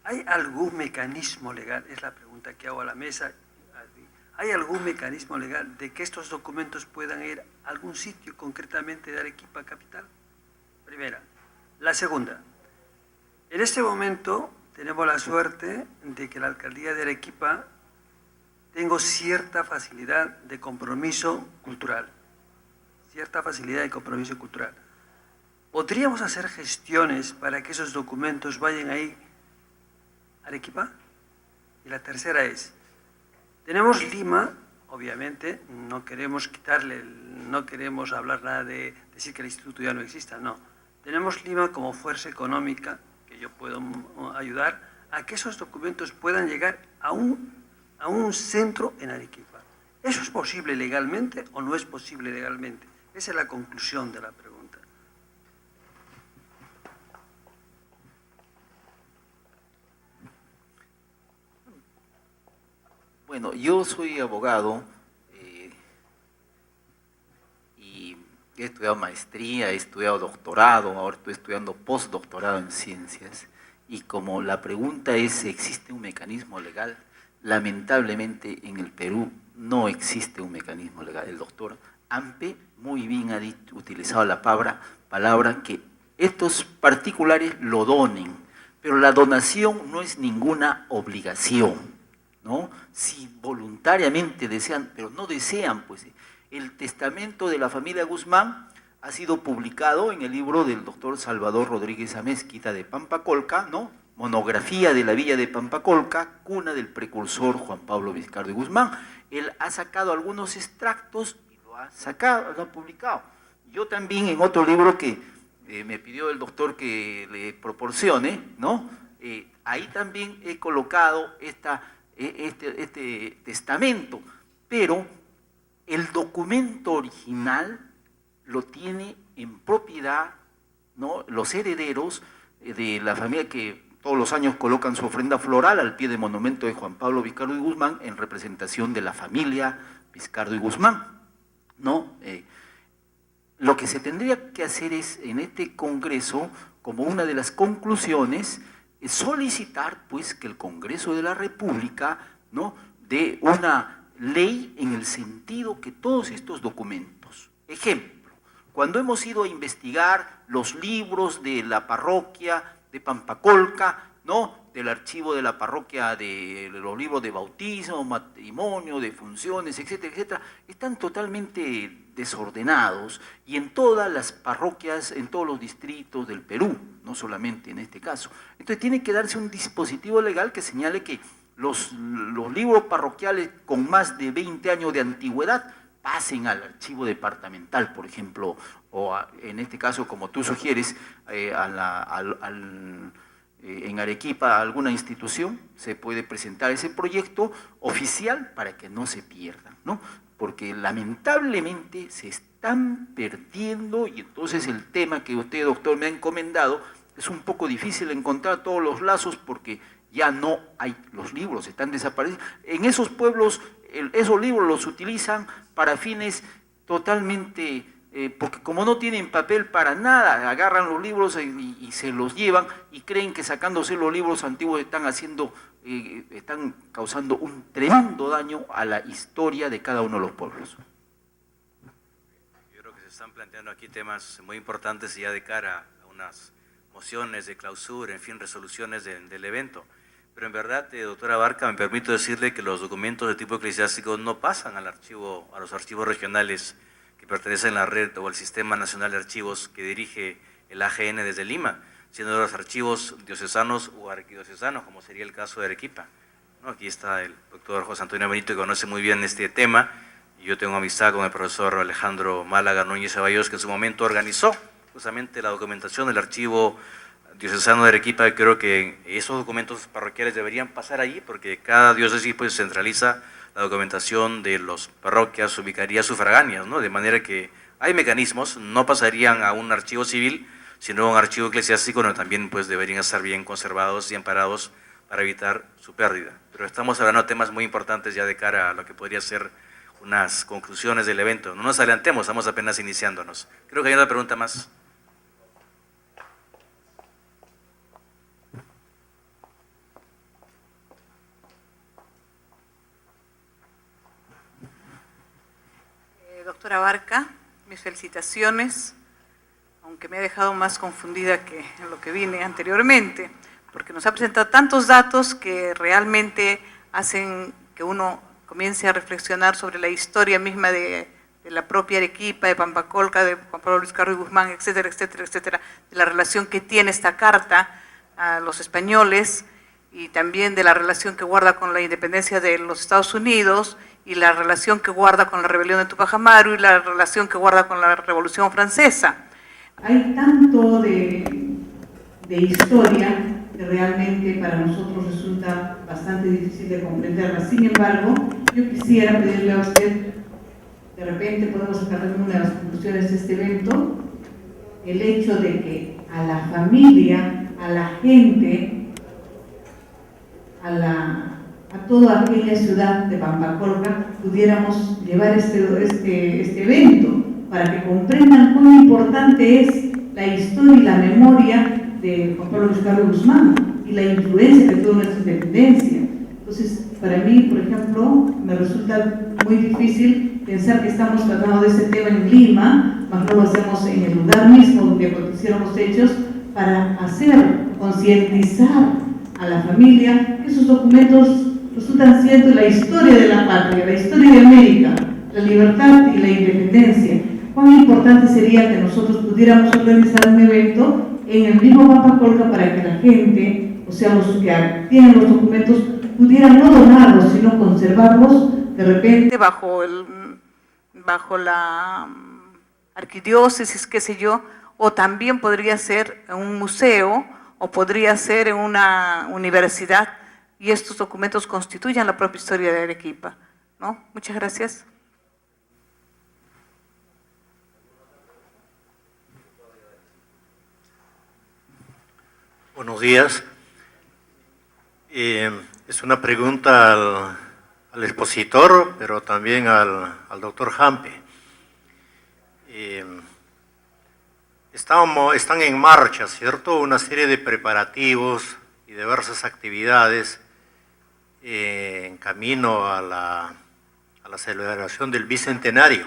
Speaker 4: ¿hay algún mecanismo legal? Es la pregunta que hago a la mesa. ¿Hay algún mecanismo legal de que estos documentos puedan ir a algún sitio, concretamente de Arequipa capital? Primera. La segunda, en este momento tenemos la suerte de que la alcaldía de Arequipa tengo cierta facilidad de compromiso cultural. ¿Podríamos hacer gestiones para que esos documentos vayan ahí a Arequipa? Y la tercera es, tenemos Lima, obviamente, no queremos no queremos hablar nada de decir que el instituto ya no exista, no. Tenemos Lima como fuerza económica, que yo puedo ayudar a que esos documentos puedan llegar a un centro en Arequipa. ¿Eso es posible legalmente o no es posible legalmente? Esa es la conclusión de la pregunta.
Speaker 2: Bueno, yo soy abogado y he estudiado maestría, he estudiado doctorado, ahora estoy estudiando postdoctorado en ciencias, y como la pregunta es, ¿existe un mecanismo legal? Lamentablemente en el Perú no existe un mecanismo legal. El doctor Ampe muy bien ha utilizado la palabra que estos particulares lo donen, pero la donación no es ninguna obligación, ¿no? Si voluntariamente desean, pero no desean, pues el testamento de la familia Guzmán ha sido publicado en el libro del doctor Salvador Rodríguez Amezquita de Pampacolca, ¿no? Monografía de la villa de Pampacolca, cuna del precursor Juan Pablo Vizcardo y Guzmán. Él ha sacado algunos extractos y lo ha publicado. Yo también en otro libro que me pidió el doctor que le proporcione, ¿no? Ahí también he colocado este testamento, pero el documento original lo tiene en propiedad, ¿no?, los herederos de la familia que todos los años colocan su ofrenda floral al pie del monumento de Juan Pablo Vizcardo y Guzmán en representación de la familia Vizcardo y Guzmán, ¿no? Lo que se tendría que hacer es, en este Congreso, como una de las conclusiones, solicitar pues que el Congreso de la República, ¿no?, dé una ley en el sentido que todos estos documentos, ejemplo, cuando hemos ido a investigar los libros de la parroquia de Pampacolca, ¿no?, del archivo de la parroquia, de los libros de bautismo, matrimonio, de funciones, etcétera, etcétera, están totalmente desordenados, y en todas las parroquias, en todos los distritos del Perú, no solamente en este caso. Entonces tiene que darse un dispositivo legal que señale que los libros parroquiales con más de 20 años de antigüedad pasen al archivo departamental, por ejemplo, o en este caso, como tú sugieres, en Arequipa, alguna institución, se puede presentar ese proyecto oficial para que no se pierdan, ¿no? Porque lamentablemente se están perdiendo, y entonces el tema que usted, doctor, me ha encomendado, es un poco difícil encontrar todos los lazos porque ya no hay, los libros están desapareciendo. En esos pueblos, esos libros los utilizan para fines totalmente... porque como no tienen papel para nada, agarran los libros y se los llevan y creen que sacándose los libros antiguos están causando un tremendo daño a la historia de cada uno de los pueblos.
Speaker 1: Yo creo que se están planteando aquí temas muy importantes ya de cara a unas mociones de clausura, en fin, resoluciones del evento. Pero en verdad, doctora Barca, me permito decirle que los documentos de tipo eclesiástico no pasan a los archivos regionales que pertenecen a la red o al Sistema Nacional de Archivos que dirige el AGN desde Lima, siendo los archivos diocesanos o arquidiocesanos, como sería el caso de Arequipa, ¿no? Aquí está el doctor José Antonio Benito, que conoce muy bien este tema, y yo tengo amistad con el profesor Alejandro Málaga Núñez Ceballos, que en su momento organizó justamente la documentación del archivo diocesano de Arequipa. Creo que esos documentos parroquiales deberían pasar allí, porque cada diócesis pues centraliza la documentación de las parroquias, ubicaría sufragáneas, ¿no? De manera que hay mecanismos, no pasarían a un archivo civil, sino a un archivo eclesiástico, donde también pues deberían estar bien conservados y amparados para evitar su pérdida. Pero estamos hablando de temas muy importantes ya de cara a lo que podría ser unas conclusiones del evento. No nos adelantemos, estamos apenas iniciándonos. Creo que hay una pregunta más.
Speaker 5: Doctora Barca, mis felicitaciones, aunque me ha dejado más confundida que en lo que vine anteriormente, porque nos ha presentado tantos datos que realmente hacen que uno comience a reflexionar sobre la historia misma de la propia Arequipa, de Pampacolca, de Juan Pablo Vizcardo y Guzmán, etcétera, etcétera, etcétera, de la relación que tiene esta carta a los españoles y también de la relación que guarda con la independencia de los Estados Unidos y la relación que guarda con la rebelión de Tupac Amaru y la relación que guarda con la Revolución Francesa. Hay tanto de historia que realmente para nosotros resulta bastante difícil de comprenderla. Sin embargo, yo quisiera pedirle a usted, de repente podemos sacar una de las conclusiones de este evento, el hecho de que a la familia, a la gente, a toda aquella ciudad de Pampacolca pudiéramos llevar este evento para que comprendan cuán importante es la historia y la memoria de Juan Pablo Vizcardo y Guzmán y la influencia que tuvo en nuestra independencia. Entonces, para mí, por ejemplo, me resulta muy difícil pensar que estamos tratando de este tema en Lima, más no lo hacemos en el lugar mismo donde acontecieron los hechos, para concientizar a la familia que esos documentos resultan siendo la historia de la patria, la historia de América, la libertad y la independencia. Cuán importante sería que nosotros pudiéramos organizar un evento en el mismo Pampacolca para que la gente, o sea, los que tienen los documentos, pudieran no donarlos, sino conservarlos de repente bajo la arquidiócesis, qué sé yo, o también podría ser en un museo, o podría ser en una universidad, y estos documentos constituyan la propia historia de Arequipa, ¿no? Muchas gracias.
Speaker 6: Buenos días. Es una pregunta al expositor, pero también al doctor Hampe. Están en marcha, ¿cierto?, una serie de preparativos y diversas actividades en camino a la celebración del Bicentenario.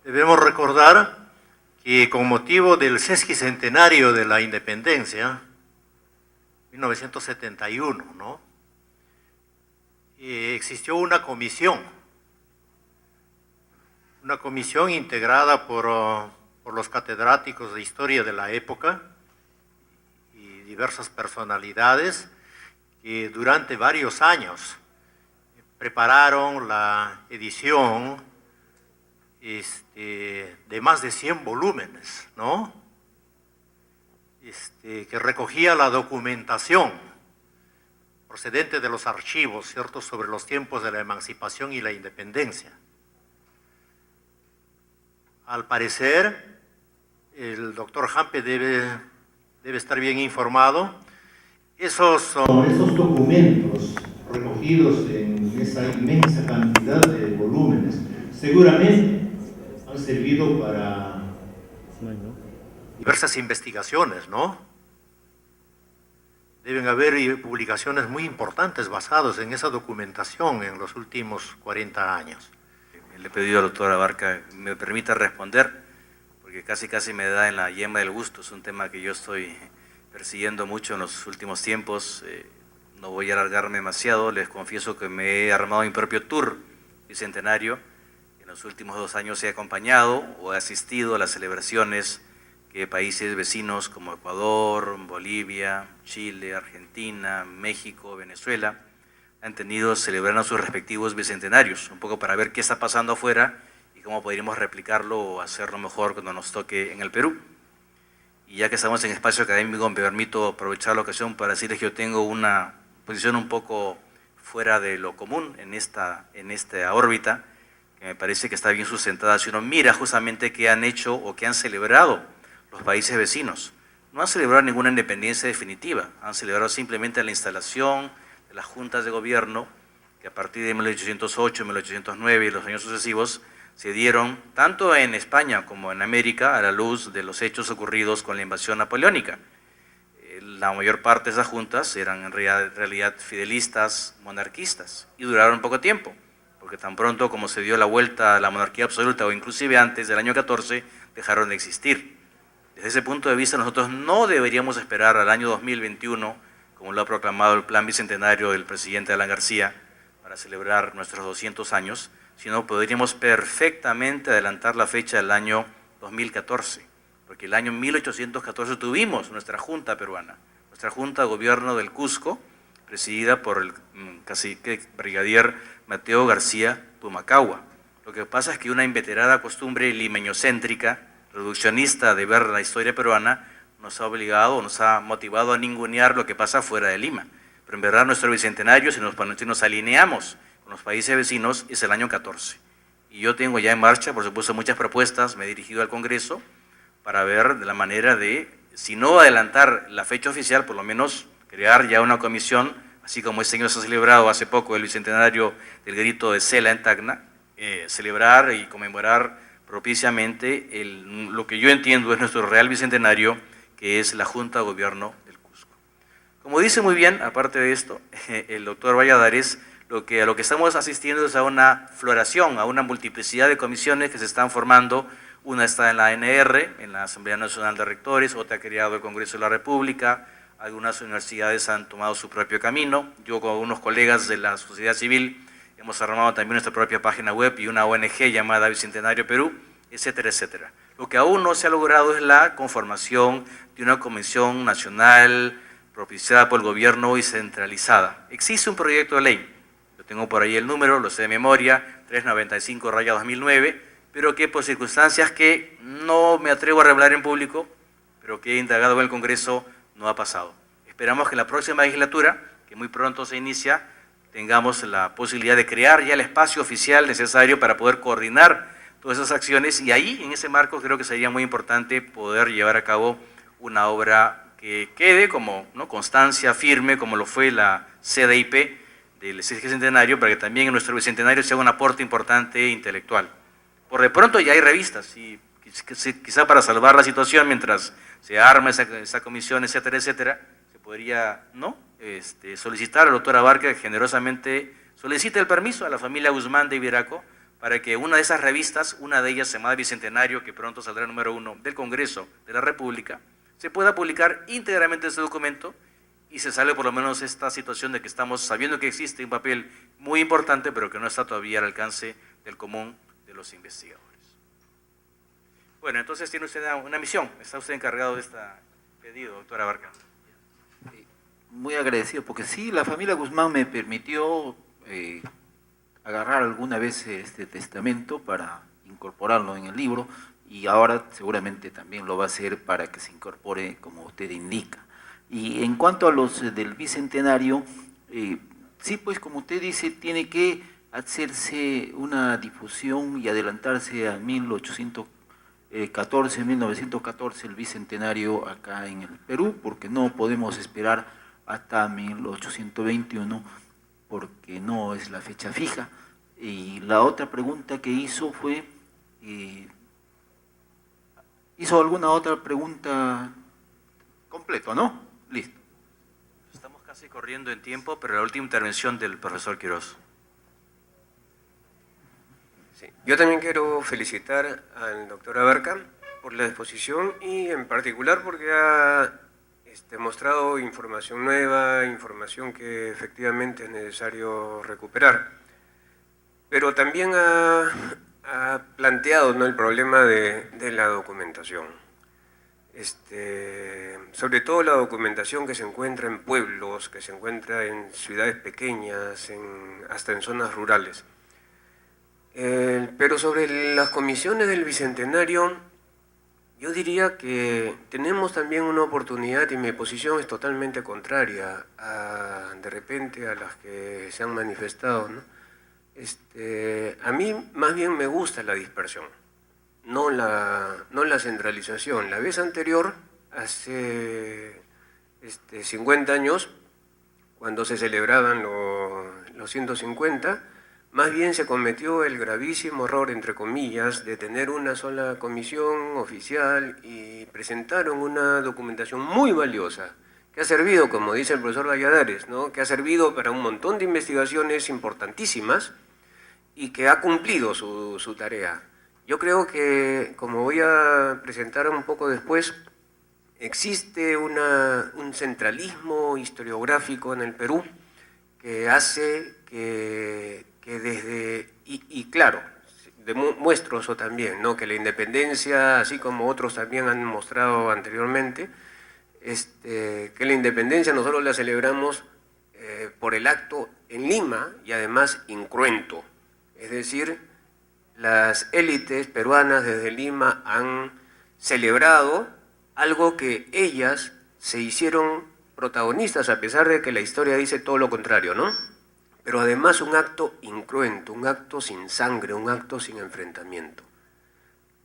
Speaker 6: Debemos recordar que con motivo del sesquicentenario de la independencia, 1971, ¿no?, existió una comisión integrada por los catedráticos de historia de la época y diversas personalidades que durante varios años prepararon la edición de más de 100 volúmenes, ¿no?, que recogía la documentación procedente de los archivos, ¿cierto?, sobre los tiempos de la emancipación y la independencia. Al parecer, el doctor Hampe debe estar bien informado. Esos documentos recogidos en esa inmensa cantidad de volúmenes seguramente han servido para diversas investigaciones, ¿no? Deben haber publicaciones muy importantes basadas en esa documentación en los últimos 40 años.
Speaker 1: Le he pedido al doctor Abarca que me permita responder, porque casi me da en la yema del gusto. Es un tema que yo estoy persiguiendo mucho en los últimos tiempos. No voy a alargarme demasiado, les confieso que me he armado mi propio tour bicentenario. En los últimos 2 años he acompañado o he asistido a las celebraciones que países vecinos como Ecuador, Bolivia, Chile, Argentina, México, Venezuela han tenido celebrando sus respectivos bicentenarios, un poco para ver qué está pasando afuera y cómo podríamos replicarlo o hacerlo mejor cuando nos toque en el Perú. Y ya que estamos en espacio académico, me permito aprovechar la ocasión para decirles que yo tengo una posición un poco fuera de lo común en esta órbita, que me parece que está bien sustentada si uno mira justamente qué han hecho o qué han celebrado los países vecinos. No han celebrado ninguna independencia definitiva, han celebrado simplemente la instalación de las juntas de gobierno que a partir de 1808, 1809 y los años sucesivos se dieron tanto en España como en América a la luz de los hechos ocurridos con la invasión napoleónica. La mayor parte de esas juntas eran en realidad fidelistas, monarquistas, y duraron poco tiempo, porque tan pronto como se dio la vuelta a la monarquía absoluta o inclusive antes del año 14, dejaron de existir. Desde ese punto de vista nosotros no deberíamos esperar al año 2021, como lo ha proclamado el Plan Bicentenario del presidente Alan García, para celebrar nuestros 200 años, sino podríamos perfectamente adelantar la fecha del año 2014, porque el año 1814 tuvimos nuestra Junta peruana, nuestra Junta de Gobierno del Cusco, presidida por el cacique brigadier Mateo García Pumacahua. Lo que pasa es que una inveterada costumbre limeñocéntrica, reduccionista de ver la historia peruana, nos ha obligado, nos ha motivado a ningunear lo que pasa fuera de Lima. Pero en verdad nuestro bicentenario, si nos alineamos con los países vecinos, es el año 14. Y yo tengo ya en marcha, por supuesto, muchas propuestas, me he dirigido al Congreso para ver de la manera de, si no adelantar la fecha oficial, por lo menos crear ya una comisión, así como este año se ha celebrado hace poco el bicentenario del grito de Cela en Tacna, celebrar y conmemorar propiciamente lo que yo entiendo es nuestro real bicentenario, que es la Junta de Gobierno del Cusco. Como dice muy bien, aparte de esto, el doctor Valladares, a lo que estamos asistiendo es a una floración, a una multiplicidad de comisiones que se están formando. Una está en la ANR, en la Asamblea Nacional de Rectores, otra ha creado el Congreso de la República, algunas universidades han tomado su propio camino. Yo con algunos colegas de la sociedad civil hemos armado también nuestra propia página web y una ONG llamada Bicentenario Perú, etcétera, etcétera. Lo que aún no se ha logrado es la conformación de una comisión nacional propiciada por el gobierno y centralizada. Existe un proyecto de ley, lo tengo por ahí el número, lo sé de memoria, 395/2009, pero que por circunstancias que no me atrevo a revelar en público, pero que he indagado en el Congreso, no ha pasado. Esperamos que en la próxima legislatura, que muy pronto se inicia, tengamos la posibilidad de crear ya el espacio oficial necesario para poder coordinar todas esas acciones, y ahí, en ese marco, creo que sería muy importante poder llevar a cabo una obra que quede como, ¿no?, constancia firme, como lo fue la CDIP del Centenario, para que también en nuestro Bicentenario sea un aporte importante intelectual. Por de pronto ya hay revistas, y quizá para salvar la situación mientras se arma esa comisión, etcétera, etcétera, se podría, ¿no?, solicitar al doctor Abarca que generosamente solicite el permiso a la familia Guzmán de Ibiraco para que una de esas revistas, una de ellas llamada Bicentenario, que pronto saldrá el número 1 del Congreso de la República, se pueda publicar íntegramente este documento y se sale por lo menos esta situación de que estamos sabiendo que existe un papel muy importante, pero que no está todavía al alcance del común de los investigadores. Bueno, entonces tiene usted una misión, está usted encargado de este pedido, doctora Abarca.
Speaker 2: Muy agradecido, porque sí, la familia Guzmán me permitió agarrar alguna vez este testamento para incorporarlo en el libro, y ahora seguramente también lo va a hacer para que se incorpore como usted indica. Y en cuanto a los del Bicentenario, sí, pues como usted dice, tiene que hacerse una difusión y adelantarse a 1914, el Bicentenario acá en el Perú, porque no podemos esperar hasta 1821, porque no es la fecha fija. Y la otra pregunta que hizo fue, ¿hizo alguna otra pregunta completo, no? Listo.
Speaker 1: Estamos casi corriendo en tiempo, pero la última intervención del profesor Quiroz.
Speaker 7: Sí. Yo también quiero felicitar al doctor Abarca por la exposición y en particular porque ha mostrado información nueva, información que efectivamente es necesario recuperar. Pero también ha planteado, ¿no?, el problema de la documentación. Sobre todo la documentación que se encuentra en pueblos, que se encuentra en ciudades pequeñas, hasta en zonas rurales. Pero sobre las comisiones del Bicentenario, yo diría que tenemos también una oportunidad, y mi posición es totalmente contraria de repente a las que se han manifestado, ¿no? A mí más bien me gusta la dispersión, no la centralización. La vez anterior, hace 50 años, cuando se celebraban los 150, más bien se cometió el gravísimo error, entre comillas, de tener una sola comisión oficial y presentaron una documentación muy valiosa, que ha servido, como dice el profesor Valladares, ¿no?, que ha servido para un montón de investigaciones importantísimas y que ha cumplido su tarea. Yo creo que, como voy a presentar un poco después, existe un centralismo historiográfico en el Perú que hace que desde, y claro, demuestro eso también, ¿no?, que la independencia, así como otros también han mostrado anteriormente, que la independencia nosotros la celebramos por el acto en Lima, y además incruento. Es decir, las élites peruanas desde Lima han celebrado algo que ellas se hicieron protagonistas, a pesar de que la historia dice todo lo contrario, ¿no? Pero además un acto incruento, un acto sin sangre, un acto sin enfrentamiento.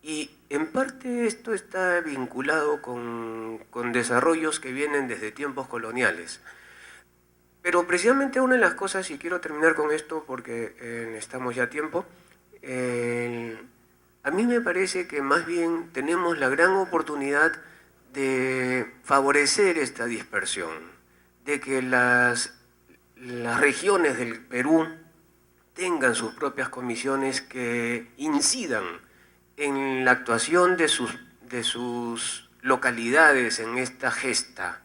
Speaker 7: Y en parte esto está vinculado con desarrollos que vienen desde tiempos coloniales. Pero precisamente una de las cosas, y quiero terminar con esto porque estamos ya a tiempo, a mí me parece que más bien tenemos la gran oportunidad de favorecer esta dispersión, de que las regiones del Perú tengan sus propias comisiones que incidan en la actuación de sus localidades en esta gesta,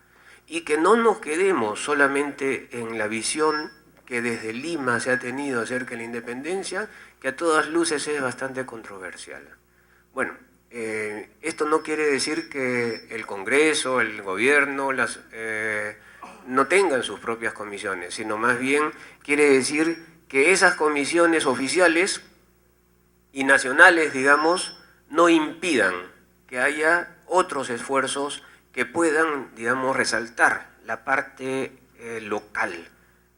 Speaker 7: y que no nos quedemos solamente en la visión que desde Lima se ha tenido acerca de la independencia, que a todas luces es bastante controversial. Bueno, esto no quiere decir que el Congreso, el gobierno, no tengan sus propias comisiones, sino más bien quiere decir que esas comisiones oficiales y nacionales, digamos, no impidan que haya otros esfuerzos que puedan, digamos, resaltar la parte local,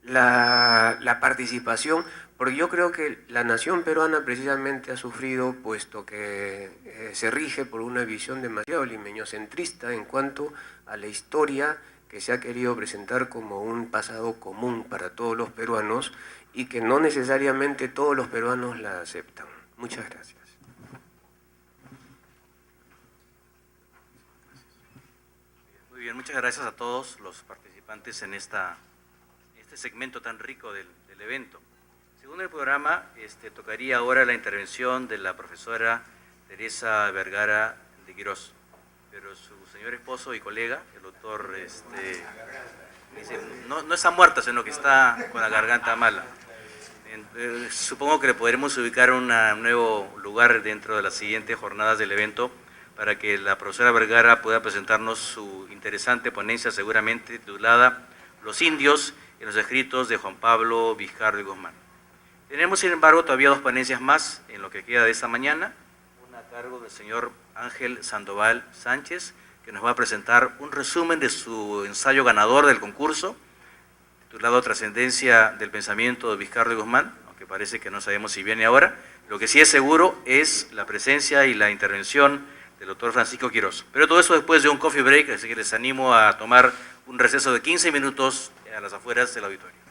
Speaker 7: la participación, porque yo creo que la nación peruana precisamente ha sufrido, puesto que se rige por una visión demasiado limeñocentrista en cuanto a la historia que se ha querido presentar como un pasado común para todos los peruanos y que no necesariamente todos los peruanos la aceptan. Muchas gracias.
Speaker 1: Muy bien, muchas gracias a todos los participantes en este segmento tan rico del evento. Según el programa, tocaría ahora la intervención de la profesora Teresa Vergara de Quirós, pero su señor esposo y colega, el doctor, dice, no está muerta, sino que está con la garganta mala. Supongo que le podremos ubicar un nuevo lugar dentro de las siguientes jornadas del evento para que la profesora Vergara pueda presentarnos su interesante ponencia, seguramente titulada Los indios en los escritos de Juan Pablo Vizcarra y Guzmán. Tenemos, sin embargo, todavía dos ponencias más en lo que queda de esta mañana, una a cargo del señor Ángel Sandoval Sánchez, que nos va a presentar un resumen de su ensayo ganador del concurso, titulado Trascendencia del pensamiento de Vizcarra y Guzmán, aunque parece que no sabemos si viene ahora. Lo que sí es seguro es la presencia y la intervención del doctor Francisco Quirós. Pero todo eso después de un coffee break, así que les animo a tomar un receso de 15 minutos a las afueras del auditorio.